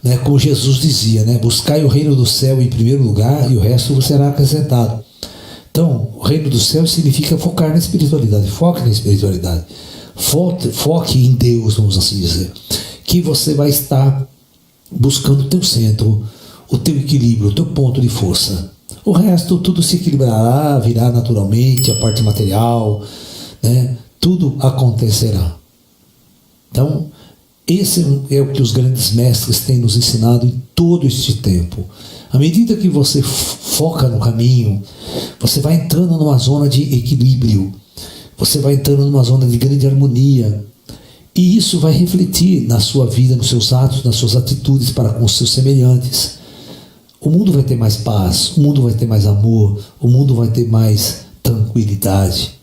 né, como Jesus dizia, né, buscai o reino do céu em primeiro lugar e o resto vos será acrescentado. Então, o reino do céu significa focar na espiritualidade. Foque na espiritualidade. Foque em Deus, vamos assim dizer. Que você vai estar buscando o teu centro, o teu equilíbrio, o teu ponto de força. O resto tudo se equilibrará, virá naturalmente, a parte material, né? Tudo acontecerá. Então, esse é o que os grandes mestres têm nos ensinado em todo este tempo. À medida que você foca no caminho, você vai entrando numa zona de equilíbrio, você vai entrando numa zona de grande harmonia, e isso vai refletir na sua vida, nos seus atos, nas suas atitudes para com os seus semelhantes. O mundo vai ter mais paz, o mundo vai ter mais amor, o mundo vai ter mais tranquilidade,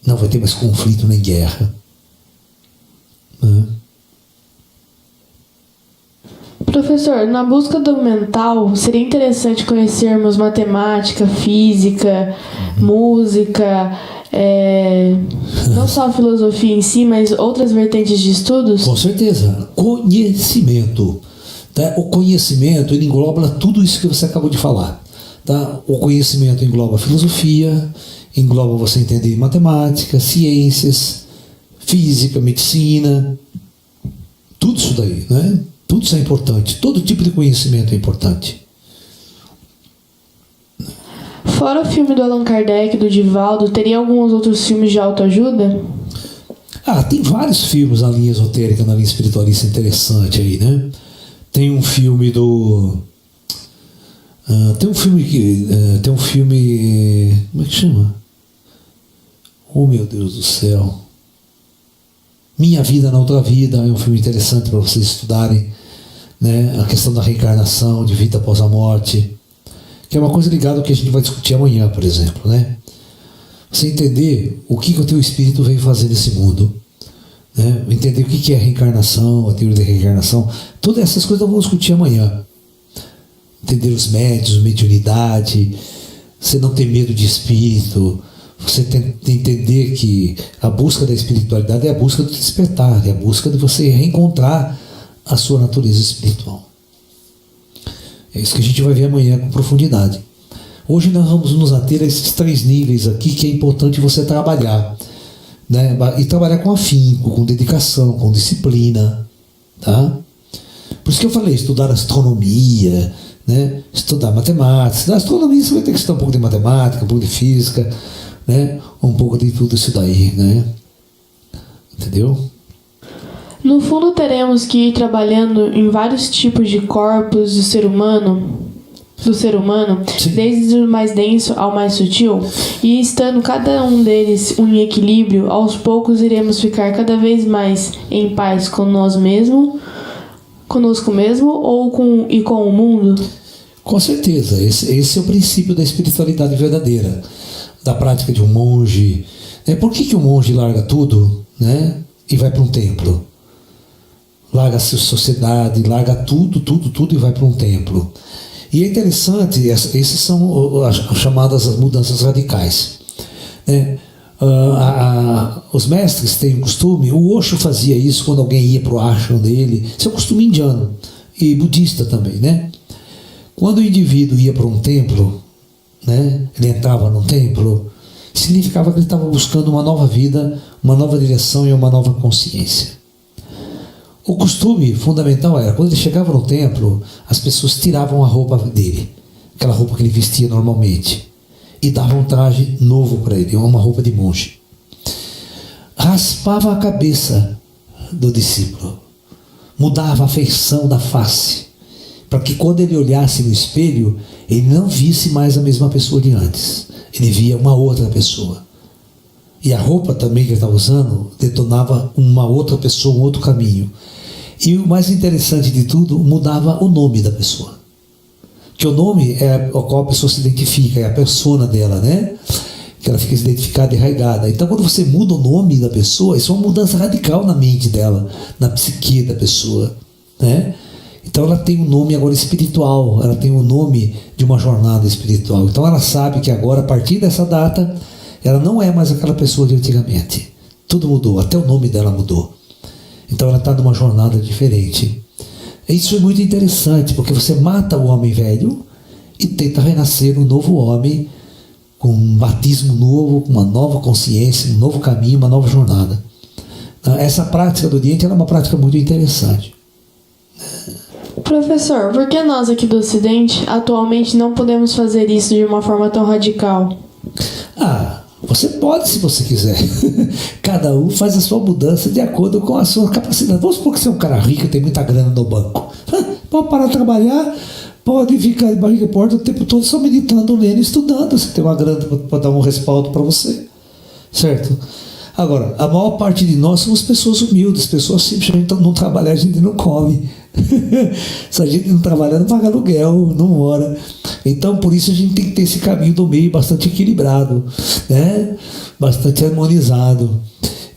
não vai ter mais conflito nem guerra. Professor, na busca do mental, seria interessante conhecermos matemática, física, música, não só a filosofia em si, mas outras vertentes de estudos? Com certeza. Conhecimento. Tá? O conhecimento, ele engloba tudo isso que você acabou de falar. Tá? O conhecimento engloba a filosofia, engloba você entender matemática, ciências, física, medicina, tudo isso daí, né? Tudo isso é importante, todo tipo de conhecimento é importante. Fora o filme do Allan Kardec, do Divaldo, teria alguns outros filmes de autoajuda? Tem vários filmes na linha esotérica, na linha espiritualista interessante aí, né? Tem um filme do... tem um filme... como é que chama? Oh, meu Deus do céu. Minha Vida na Outra Vida é um filme interessante para vocês estudarem, né? A questão da reencarnação, de vida após a morte, que é uma coisa ligada ao que a gente vai discutir amanhã, por exemplo, né? Você entender o que o teu espírito veio fazer nesse mundo, né? Entender o que é a reencarnação, a teoria da reencarnação, todas essas coisas eu vou discutir amanhã. Entender os médiuns, mediunidade, você não ter medo de espírito, você entender que a busca da espiritualidade é a busca do despertar, é a busca de você reencontrar a sua natureza espiritual. É isso que a gente vai ver amanhã com profundidade. Hoje nós vamos nos ater a esses 3 níveis aqui que é importante você trabalhar, né? E trabalhar com afinco, com dedicação, com disciplina, tá? Por isso que eu falei, estudar astronomia, né? Estudar matemática. Na astronomia você vai ter que estudar um pouco de matemática, um pouco de física, né? Um pouco de tudo isso daí, né? Entendeu? No fundo, teremos que ir trabalhando em vários tipos de corpos do ser humano, Sim. desde o mais denso ao mais sutil, e estando cada um deles em equilíbrio, aos poucos iremos ficar cada vez mais em paz com nós mesmos, conosco mesmo ou com o mundo? Com certeza, esse é o princípio da espiritualidade verdadeira, da prática de um monge. Por que um monge larga tudo, né, e vai para um templo? Larga a sua sociedade, larga tudo e vai para um templo. E é interessante, esses são as chamadas as mudanças radicais. Os mestres têm um costume, o Osho fazia isso quando alguém ia para o ashram dele, isso é um costume indiano e budista também, né? Quando o indivíduo ia para um templo, né, ele entrava num templo, significava que ele estava buscando uma nova vida, uma nova direção e uma nova consciência. O costume fundamental era, quando ele chegava no templo, as pessoas tiravam a roupa dele, aquela roupa que ele vestia normalmente, e davam um traje novo para ele, uma roupa de monge. Raspava a cabeça do discípulo, mudava a feição da face, para que quando ele olhasse no espelho, ele não visse mais a mesma pessoa de antes, ele via uma outra pessoa. E a roupa também que ele estava usando detonava uma outra pessoa, um outro caminho. E o mais interessante de tudo, mudava o nome da pessoa. Que o nome é o qual a pessoa se identifica, é a persona dela, né? Que ela fica identificada e arraigada. Então, quando você muda o nome da pessoa, isso é uma mudança radical na mente dela, na psique da pessoa, né? Então, ela tem um nome agora espiritual, ela tem um nome de uma jornada espiritual. Então, ela sabe que agora, a partir dessa data, ela não é mais aquela pessoa de antigamente. Tudo mudou, até o nome dela mudou. Então, ela está numa jornada diferente. Isso é muito interessante, porque você mata o homem velho e tenta renascer um novo homem com um batismo novo, com uma nova consciência, um novo caminho, uma nova jornada. Essa prática do Oriente é uma prática muito interessante. Professor, por que nós aqui do Ocidente atualmente não podemos fazer isso de uma forma tão radical? Você pode se você quiser. Cada um faz a sua mudança de acordo com a sua capacidade. Vamos supor que você é um cara rico e tem muita grana no banco. Pode parar de trabalhar, pode ficar de barriga porta o tempo todo só meditando, lendo e estudando. Você tem uma grana para dar um respaldo para você. Certo? Agora, a maior parte de nós somos pessoas humildes, pessoas simples. A gente não trabalhar, a gente não come. Se a gente não trabalhar, não paga aluguel, não mora. Então, por isso a gente tem que ter esse caminho do meio bastante equilibrado, né? Bastante harmonizado.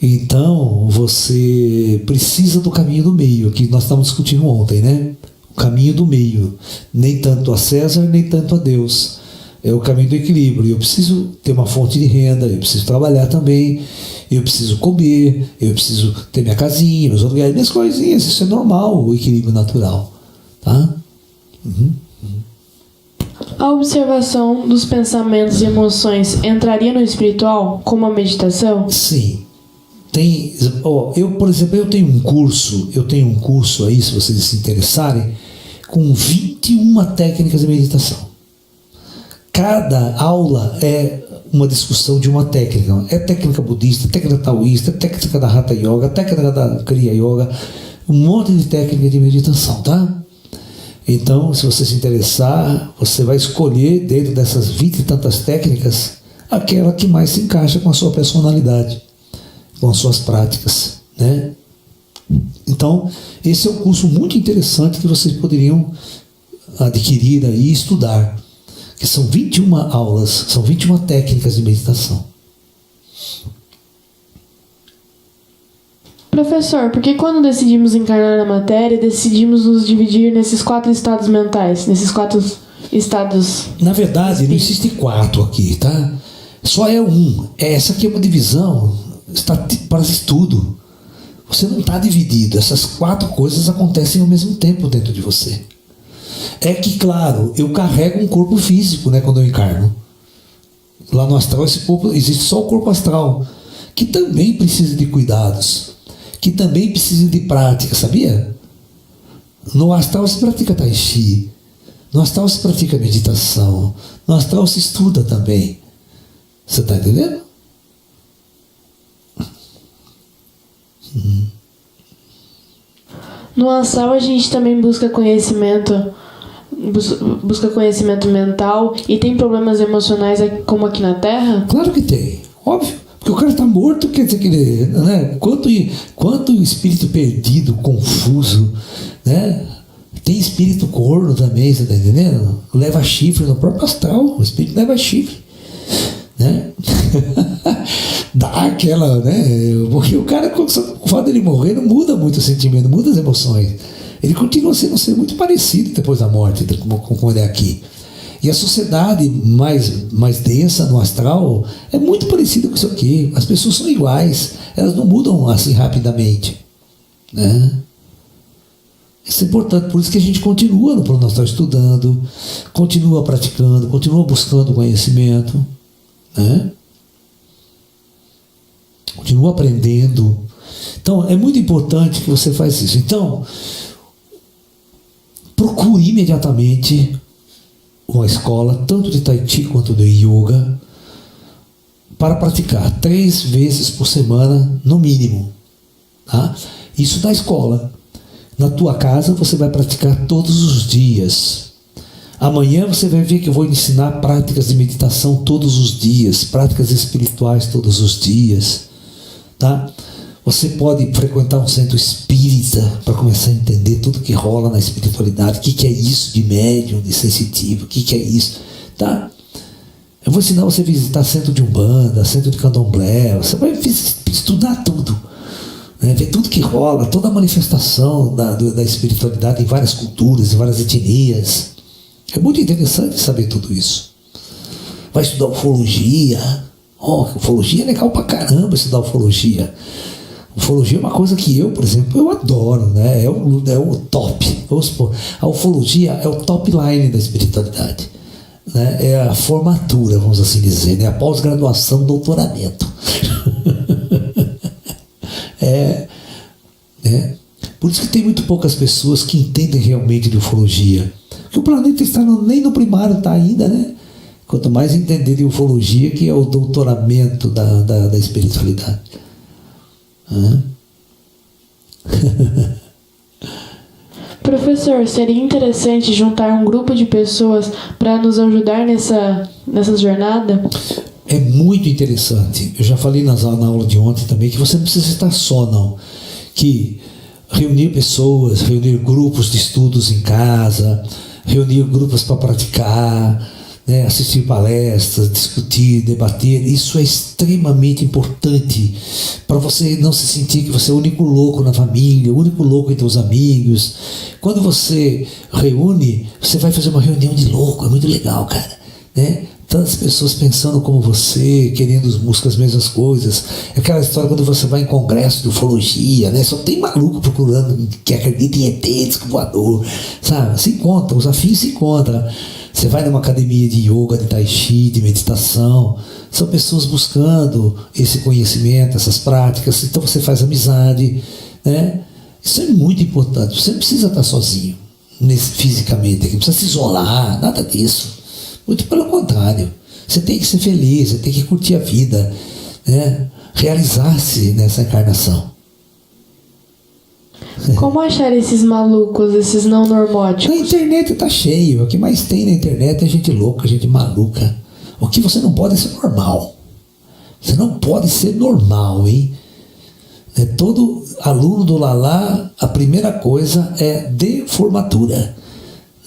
Então, você precisa do caminho do meio, que nós estávamos discutindo ontem, né? O caminho do meio. Nem tanto a César, nem tanto a Deus. É o caminho do equilíbrio. Eu preciso ter uma fonte de renda, eu preciso trabalhar também, eu preciso comer, eu preciso ter minha casinha, meus lugares, minhas coisinhas. Isso é normal, o equilíbrio natural. Tá? A observação dos pensamentos e emoções entraria no espiritual, como a meditação? Sim. Eu, por exemplo, eu tenho um curso aí, se vocês se interessarem, com 21 técnicas de meditação. Cada aula é uma discussão de uma técnica. É técnica budista, técnica taoísta, técnica da Hatha Yoga, técnica da Kriya Yoga, um monte de técnica de meditação, tá? Então, se você se interessar, você vai escolher dentro dessas 20 e tantas técnicas aquela que mais se encaixa com a sua personalidade, com as suas práticas, né? Então, esse é um curso muito interessante que vocês poderiam adquirir aí e estudar, que são 21 aulas, são 21 técnicas de meditação. Professor, por que quando decidimos encarnar na matéria, decidimos nos dividir nesses 4 estados mentais, nesses 4 estados? Na verdade, não existe 4 aqui, tá? Só é um. Essa aqui é uma divisão para estudo. Você não está dividido. Essas 4 coisas acontecem ao mesmo tempo dentro de você. É que, claro, eu carrego um corpo físico, né, quando eu encarno. Lá no astral, esse corpo, existe só o corpo astral, que também precisa de cuidados, que também precisa de prática, sabia? No astral se pratica tai chi, no astral se pratica meditação, no astral se estuda também. Você está entendendo? No astral a gente também busca conhecimento mental e tem problemas emocionais como aqui na Terra? Claro que tem, óbvio. Porque o cara está morto, quer dizer que ele, né? Quanto espírito perdido, confuso, né? Tem espírito corno também, você está entendendo? Leva chifre no próprio astral, o espírito leva chifre, né? Dá aquela, né? Porque o cara, com o fato dele morrer, não muda muito o sentimento, muda as emoções. Ele continua sendo um ser muito parecido depois da morte, como ele é aqui. E a sociedade mais densa no astral é muito parecida com isso aqui. As pessoas são iguais, elas não mudam assim rapidamente, né? Isso é importante, por isso que a gente continua no plano astral estudando, continua praticando, continua buscando conhecimento, né? Continua aprendendo, Então, é muito importante que você faça isso. Então, procure imediatamente uma escola, tanto de Tai Chi quanto de Yoga, para praticar 3 vezes por semana, no mínimo. Tá? Isso na escola. Na tua casa, você vai praticar todos os dias. Amanhã você vai ver que eu vou ensinar práticas de meditação todos os dias, práticas espirituais todos os dias. Tá? Você pode frequentar um centro espírita para começar a entender tudo que rola na espiritualidade. O que é isso de médium, de sensitivo, o que é isso. Tá? Eu vou ensinar você a visitar centro de Umbanda, centro de Candomblé. Você vai estudar tudo. Né? Ver tudo que rola, toda a manifestação da espiritualidade em várias culturas, em várias etnias. É muito interessante saber tudo isso. Vai estudar ufologia. Ufologia é legal pra caramba estudar ufologia. Ufologia é uma coisa que eu, por exemplo, eu adoro, né? É o top. Vamos supor, a ufologia é o top line da espiritualidade. Né? É a formatura, vamos assim dizer, né? A pós-graduação, doutoramento. Por isso que tem muito poucas pessoas que entendem realmente de ufologia. Porque o planeta está nem no primário está ainda, né? Quanto mais entender de ufologia, que é o doutoramento da espiritualidade. Professor, seria interessante juntar um grupo de pessoas para nos ajudar nessa jornada? É muito interessante. Eu já falei na aula de ontem também que você não precisa estar só, não. Que reunir pessoas, reunir grupos de estudos em casa, reunir grupos para praticar, né, assistir palestras, discutir, debater, isso é extremamente importante para você não se sentir que você é o único louco na família, o único louco entre os amigos. Quando você reúne, você vai fazer uma reunião de louco, é muito legal, cara, né? Tantas pessoas pensando como você, querendo buscar as mesmas coisas. É aquela história quando você vai em congresso de ufologia, né? Só tem maluco procurando que acredita em ET, disco voador, sabe? Se encontra, os afins se encontram. Você vai numa academia de yoga, de tai chi, de meditação. São pessoas buscando esse conhecimento, essas práticas. Então você faz amizade, né? Isso é muito importante. Você não precisa estar sozinho fisicamente, não precisa se isolar, nada disso. Muito pelo contrário, você tem que ser feliz, você tem que curtir a vida, né? Realizar-se nessa encarnação. Como achar esses malucos, esses não normóticos? Na internet tá cheio, o que mais tem na internet é gente louca, gente maluca. O que você não pode é ser normal. Você não pode ser normal, hein? Todo aluno do Lalá, a primeira coisa é deformatura.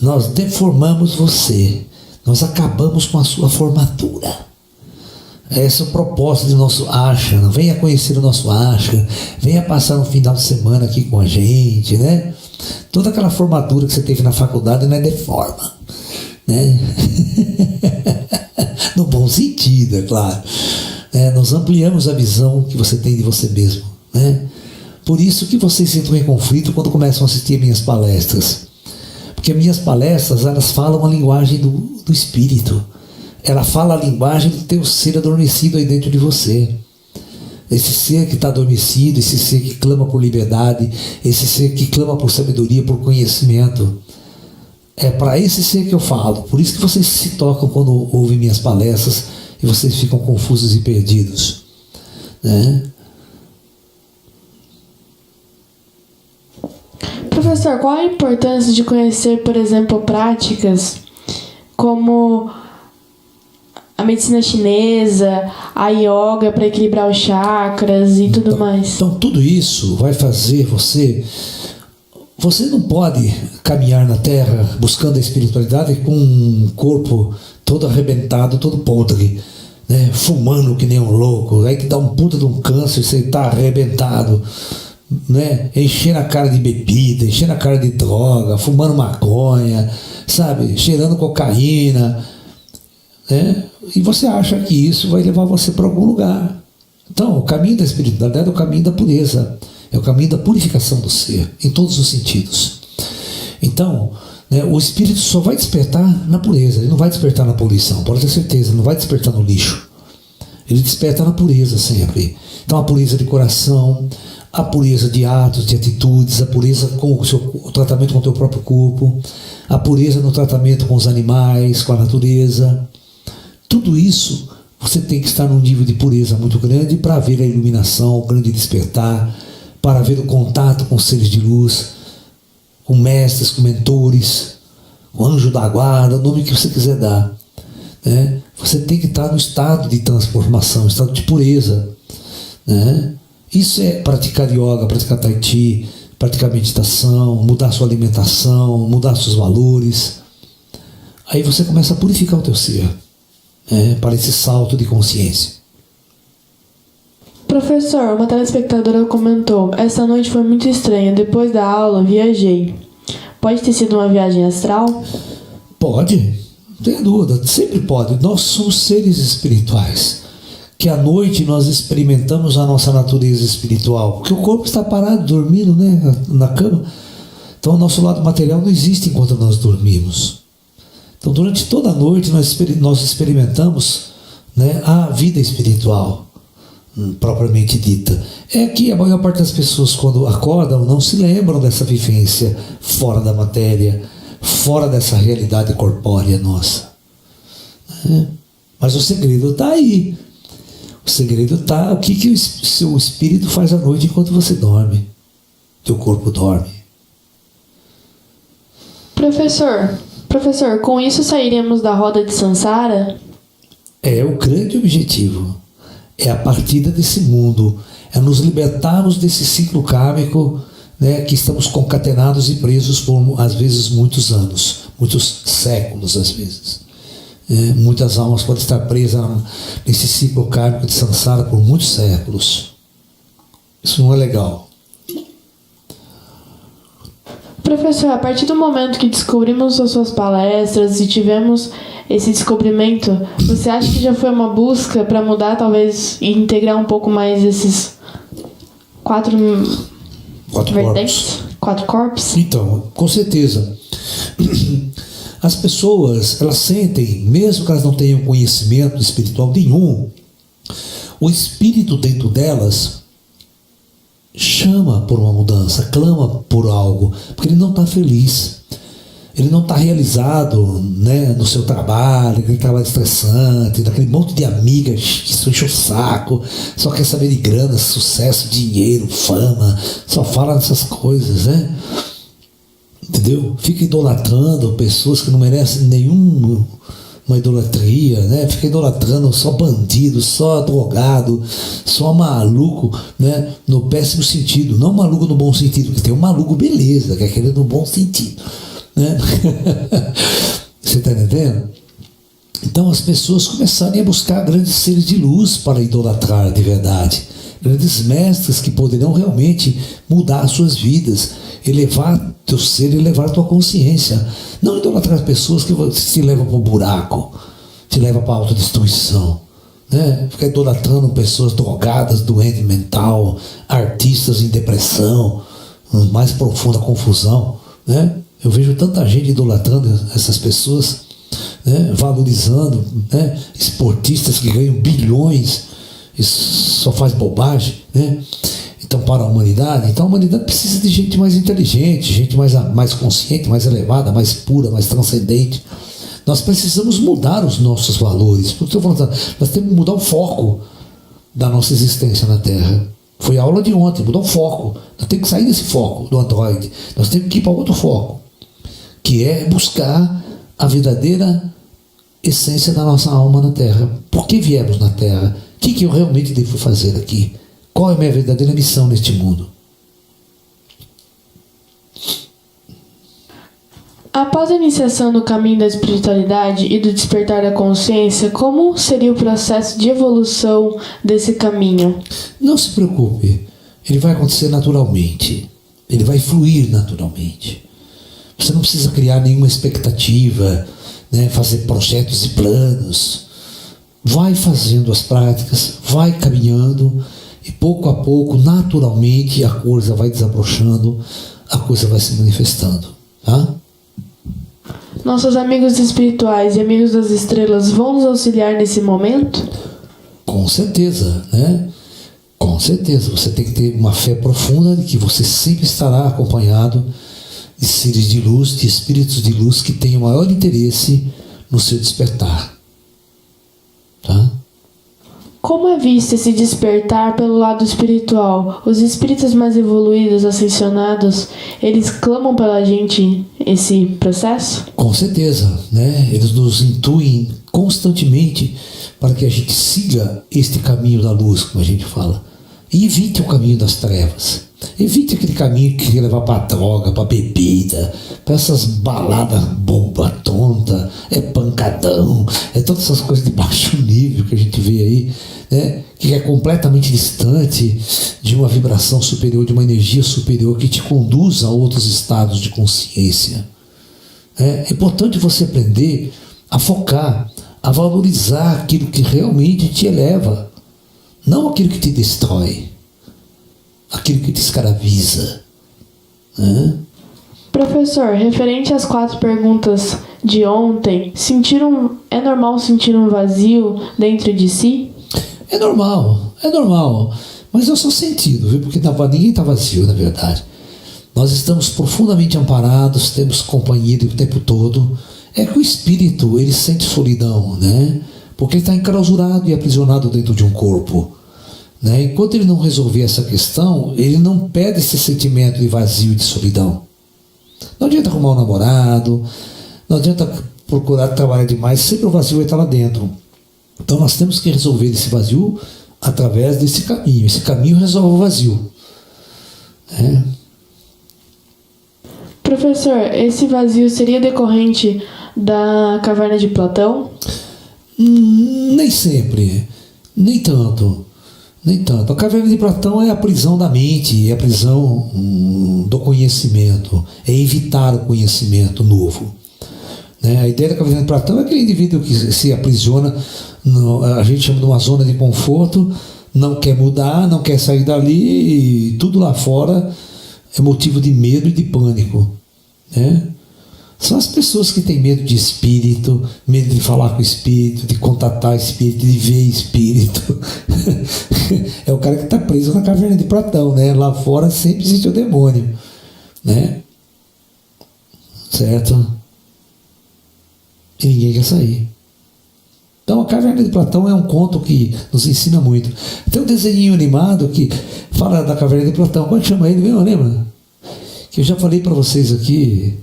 Nós deformamos você. Nós acabamos com a sua formatura. Esse é o propósito do nosso ashram. Venha conhecer o nosso ashram. Venha passar um final de semana aqui com a gente, né? Toda aquela formatura que você teve na faculdade não é deforma, né? No bom sentido, é claro. Nós ampliamos a visão que você tem de você mesmo, né? Por isso que vocês entram em conflito quando começam a assistir minhas palestras. Porque minhas palestras, elas falam a linguagem do espírito. Ela fala a linguagem do teu ser adormecido aí dentro de você. Esse ser que está adormecido, esse ser que clama por liberdade, esse ser que clama por sabedoria, por conhecimento. É para esse ser que eu falo. Por isso que vocês se tocam quando ouvem minhas palestras e vocês ficam confusos e perdidos, né? Professor, qual a importância de conhecer, por exemplo, práticas como a medicina chinesa, a yoga para equilibrar os chakras e tudo mais? Então, tudo isso vai fazer você... Você não pode caminhar na Terra buscando a espiritualidade com um corpo todo arrebentado, todo podre, né? Fumando que nem um louco. Aí que dá um puta de um câncer, você está arrebentado, né? Enchendo a cara de bebida, enchendo a cara de droga, fumando maconha, sabe? Cheirando cocaína, né? E você acha que isso vai levar você para algum lugar. Então, o caminho da espiritualidade é o caminho da pureza, é o caminho da purificação do ser, em todos os sentidos. Então, né, o espírito só vai despertar na pureza, ele não vai despertar na poluição, pode ter certeza, ele não vai despertar no lixo. Ele desperta na pureza sempre. Então, a pureza de coração, a pureza de atos, de atitudes, a pureza com o tratamento com o teu próprio corpo, a pureza no tratamento com os animais, com a natureza. Tudo isso você tem que estar num nível de pureza muito grande para haver a iluminação, o grande despertar, para haver o contato com seres de luz, com mestres, com mentores, com anjo da guarda, o nome que você quiser dar. Né? Você tem que estar no estado de transformação, estado de pureza. Né? Isso é praticar yoga, praticar tai chi, praticar meditação, mudar sua alimentação, mudar seus valores. Aí você começa a purificar o teu ser, para esse salto de consciência. Professor, uma telespectadora comentou: essa noite foi muito estranha, depois da aula viajei. Pode ter sido uma viagem astral? Pode, não tenha dúvida, sempre pode. Nós somos seres espirituais, que à noite nós experimentamos a nossa natureza espiritual, porque o corpo está parado, dormindo, né, na cama. Então o nosso lado material não existe enquanto nós dormimos. Então durante toda a noite nós experimentamos, né, a vida espiritual propriamente dita. É que a maior parte das pessoas, quando acordam, não se lembram dessa vivência fora da matéria, fora dessa realidade corpórea nossa. Mas o segredo está aí. O segredo está o que o seu espírito faz à noite enquanto você dorme. Teu corpo dorme. Professor, com isso sairemos da roda de Sansara? É o grande objetivo. É a partida desse mundo. É nos libertarmos desse ciclo kármico, né, que estamos concatenados e presos por, às vezes, muitos anos. Muitos séculos, às vezes. Muitas almas podem estar presas nesse ciclo kármico de Sansara por muitos séculos. Isso não é legal. Professor, a partir do momento que descobrimos as suas palestras e tivemos esse descobrimento, você acha que já foi uma busca para mudar, talvez, e integrar um pouco mais esses quatro vertentes? Quatro corpos? Então, com certeza. As pessoas, elas sentem, mesmo que elas não tenham conhecimento espiritual nenhum, o espírito dentro delas chama por uma mudança, clama por algo, porque ele não está feliz. Ele não está realizado, né, no seu trabalho, aquele trabalho estressante, daquele monte de amigas que isso enche o saco, só quer saber de grana, sucesso, dinheiro, fama, só fala dessas coisas, né? Entendeu? Fica idolatrando pessoas que não merecem nenhuma idolatria, né? Fica idolatrando só bandido, só drogado, só maluco, né? No péssimo sentido, não maluco no bom sentido, que tem um maluco beleza, que é aquele no bom sentido. Né? Você está entendendo? Então as pessoas começarem a buscar grandes seres de luz para idolatrar de verdade, grandes mestres que poderão realmente mudar as suas vidas, elevar teu ser, elevar tua consciência, não idolatrar pessoas que te levam para o buraco, te levam para a autodestruição, né? Ficar idolatrando pessoas drogadas, doentes mental, artistas em depressão, mais profunda confusão, né? Eu vejo tanta gente idolatrando essas pessoas, né, valorizando, né, esportistas que ganham bilhões, isso só faz bobagem, né? Então, para a humanidade, a humanidade precisa de gente mais inteligente, gente mais consciente, mais elevada, mais pura, mais transcendente. Nós precisamos mudar os nossos valores. Porque eu estou falando, nós temos que mudar o foco da nossa existência na Terra. Foi a aula de ontem, mudar o foco. Nós temos que sair desse foco do Android. Nós temos que ir para outro foco, que é buscar a verdadeira essência da nossa alma na Terra. Por que viemos na Terra? O que eu realmente devo fazer aqui? Qual é a minha verdadeira missão neste mundo? Após a iniciação do caminho da espiritualidade e do despertar da consciência, como seria o processo de evolução desse caminho? Não se preocupe, ele vai acontecer naturalmente, ele vai fluir naturalmente. Você não precisa criar nenhuma expectativa, né, fazer projetos e planos. Vai fazendo as práticas, vai caminhando e pouco a pouco, naturalmente, a coisa vai desabrochando, a coisa vai se manifestando. Tá? Nossos amigos espirituais e amigos das estrelas vão nos auxiliar nesse momento? Com certeza, né? Com certeza, você tem que ter uma fé profunda de que você sempre estará acompanhado de seres de luz, de espíritos de luz que tenham maior interesse no seu despertar. Tá? Como é visto esse despertar pelo lado espiritual? Os espíritos mais evoluídos, ascensionados, eles clamam pela gente esse processo? Com certeza, né? Eles nos intuem constantemente para que a gente siga este caminho da luz, como a gente fala, e evite o caminho das trevas. Evite aquele caminho que quer levar para droga, para bebida, para essas baladas bomba tonta, é pancadão, é todas essas coisas de baixo nível que a gente vê aí, né? Que é completamente distante de uma vibração superior, de uma energia superior que te conduz a outros estados de consciência. É importante você aprender a focar, a valorizar aquilo que realmente te eleva, não aquilo que te destrói, aquilo que te escraviza. Professor, referente às 4 perguntas de ontem, é normal sentir um vazio dentro de si? É normal, mas é o seu sentido, viu? Porque ninguém está vazio, na verdade. Nós estamos profundamente amparados, temos companhia o tempo todo. É que o espírito, ele sente solidão, né? Porque ele está enclausurado e aprisionado dentro de um corpo. Né? Enquanto ele não resolver essa questão, ele não perde esse sentimento de vazio e de solidão. Não adianta arrumar um namorado, não adianta procurar trabalhar demais, sempre o vazio vai estar lá dentro. Então nós temos que resolver esse vazio através desse caminho. Esse caminho resolve o vazio. Professor, esse vazio seria decorrente da caverna de Platão? Nem sempre, nem tanto. A caverna de Platão é a prisão da mente, é a prisão do conhecimento, é evitar o conhecimento novo. Né? A ideia da caverna de Platão é aquele indivíduo que se aprisiona, a gente chama de uma zona de conforto, não quer mudar, não quer sair dali, e tudo lá fora é motivo de medo e de pânico. Né? São as pessoas que têm medo de espírito, medo de falar com o espírito, de contatar espírito, de ver espírito. É o cara que está preso na caverna de Platão, né? Lá fora sempre existe o demônio, né? Certo? E ninguém quer sair. Então a caverna de Platão é um conto que nos ensina muito. Tem um desenho animado que fala da caverna de Platão. Como é que chama ele mesmo? Lembra? Que eu já falei para vocês aqui,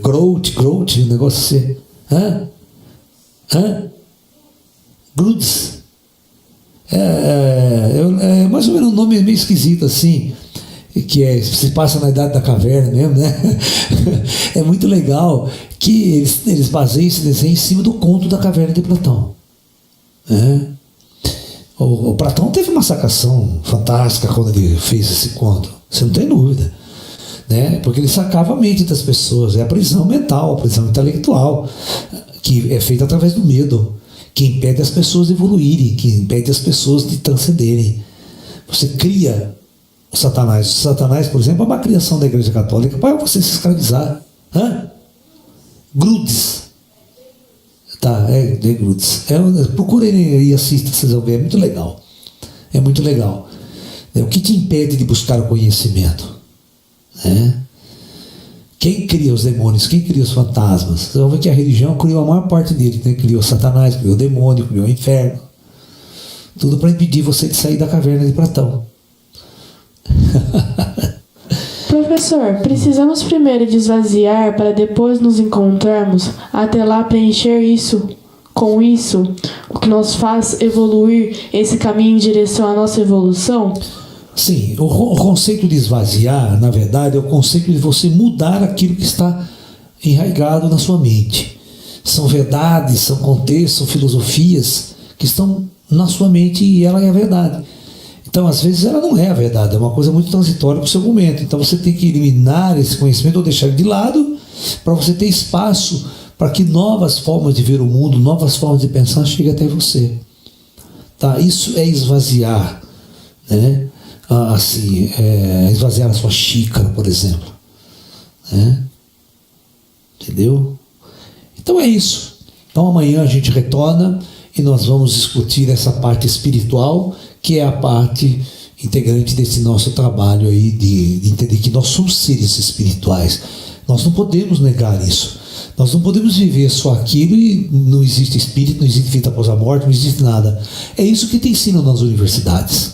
Groot, o negócio assim. Grudes. É mais ou menos um nome meio esquisito assim, que se passa na idade da caverna mesmo, né? É muito legal que eles baseiam esse desenho em cima do conto da caverna de Platão. O Platão teve uma sacação fantástica quando ele fez esse conto, você não tem dúvida. Né? Porque ele sacava a mente das pessoas, é a prisão mental, a prisão intelectual, que é feita através do medo, que impede as pessoas de evoluírem, que impede as pessoas de transcenderem. Você cria o Satanás. O Satanás, por exemplo, é uma criação da Igreja Católica para você se escravizar. Grudes. Tá, de Grudes. Procurem e assistam, vocês vão ver, é muito legal. É muito legal. O que te impede de buscar o conhecimento? Quem cria os demônios? Quem cria os fantasmas? Vocês vão ver que a religião criou a maior parte dele, né? Criou Satanás, criou o demônio, criou o inferno, tudo para impedir você de sair da caverna de Platão. Professor, precisamos primeiro desvaziar para depois nos encontrarmos, até lá preencher isso com isso, o que nos faz evoluir esse caminho em direção à nossa evolução? Sim, o conceito de esvaziar, na verdade, é o conceito de você mudar aquilo que está enraizado na sua mente. São verdades, são contextos, são filosofias que estão na sua mente e ela é a verdade. Então, às vezes, ela não é a verdade, é uma coisa muito transitória para o seu momento. Então, você tem que eliminar esse conhecimento ou deixar ele de lado para você ter espaço para que novas formas de ver o mundo, novas formas de pensar cheguem até você. Tá? Isso é esvaziar, né? Esvaziar a sua xícara, por exemplo. Entendeu? Então é isso. Então amanhã a gente retorna e nós vamos discutir essa parte espiritual, que é a parte integrante desse nosso trabalho aí de entender que nós somos seres espirituais. Nós não podemos negar isso. Nós não podemos viver só aquilo e não existe espírito, não existe vida após a morte, não existe nada. É isso que te ensinam nas universidades.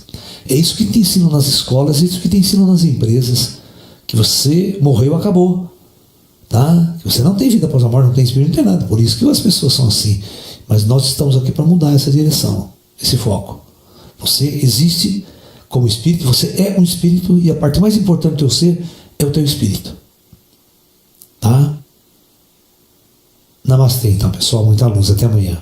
É isso que te ensinam nas escolas, é isso que te ensinam nas empresas. Que você morreu, acabou. Tá? Que você não tem vida após a morte, não tem espírito, não tem nada. Por isso que as pessoas são assim. Mas nós estamos aqui para mudar essa direção, esse foco. Você existe como espírito, você é um espírito e a parte mais importante do teu ser é o teu espírito. Tá? Namastê, então, pessoal. Muita luz. Até amanhã.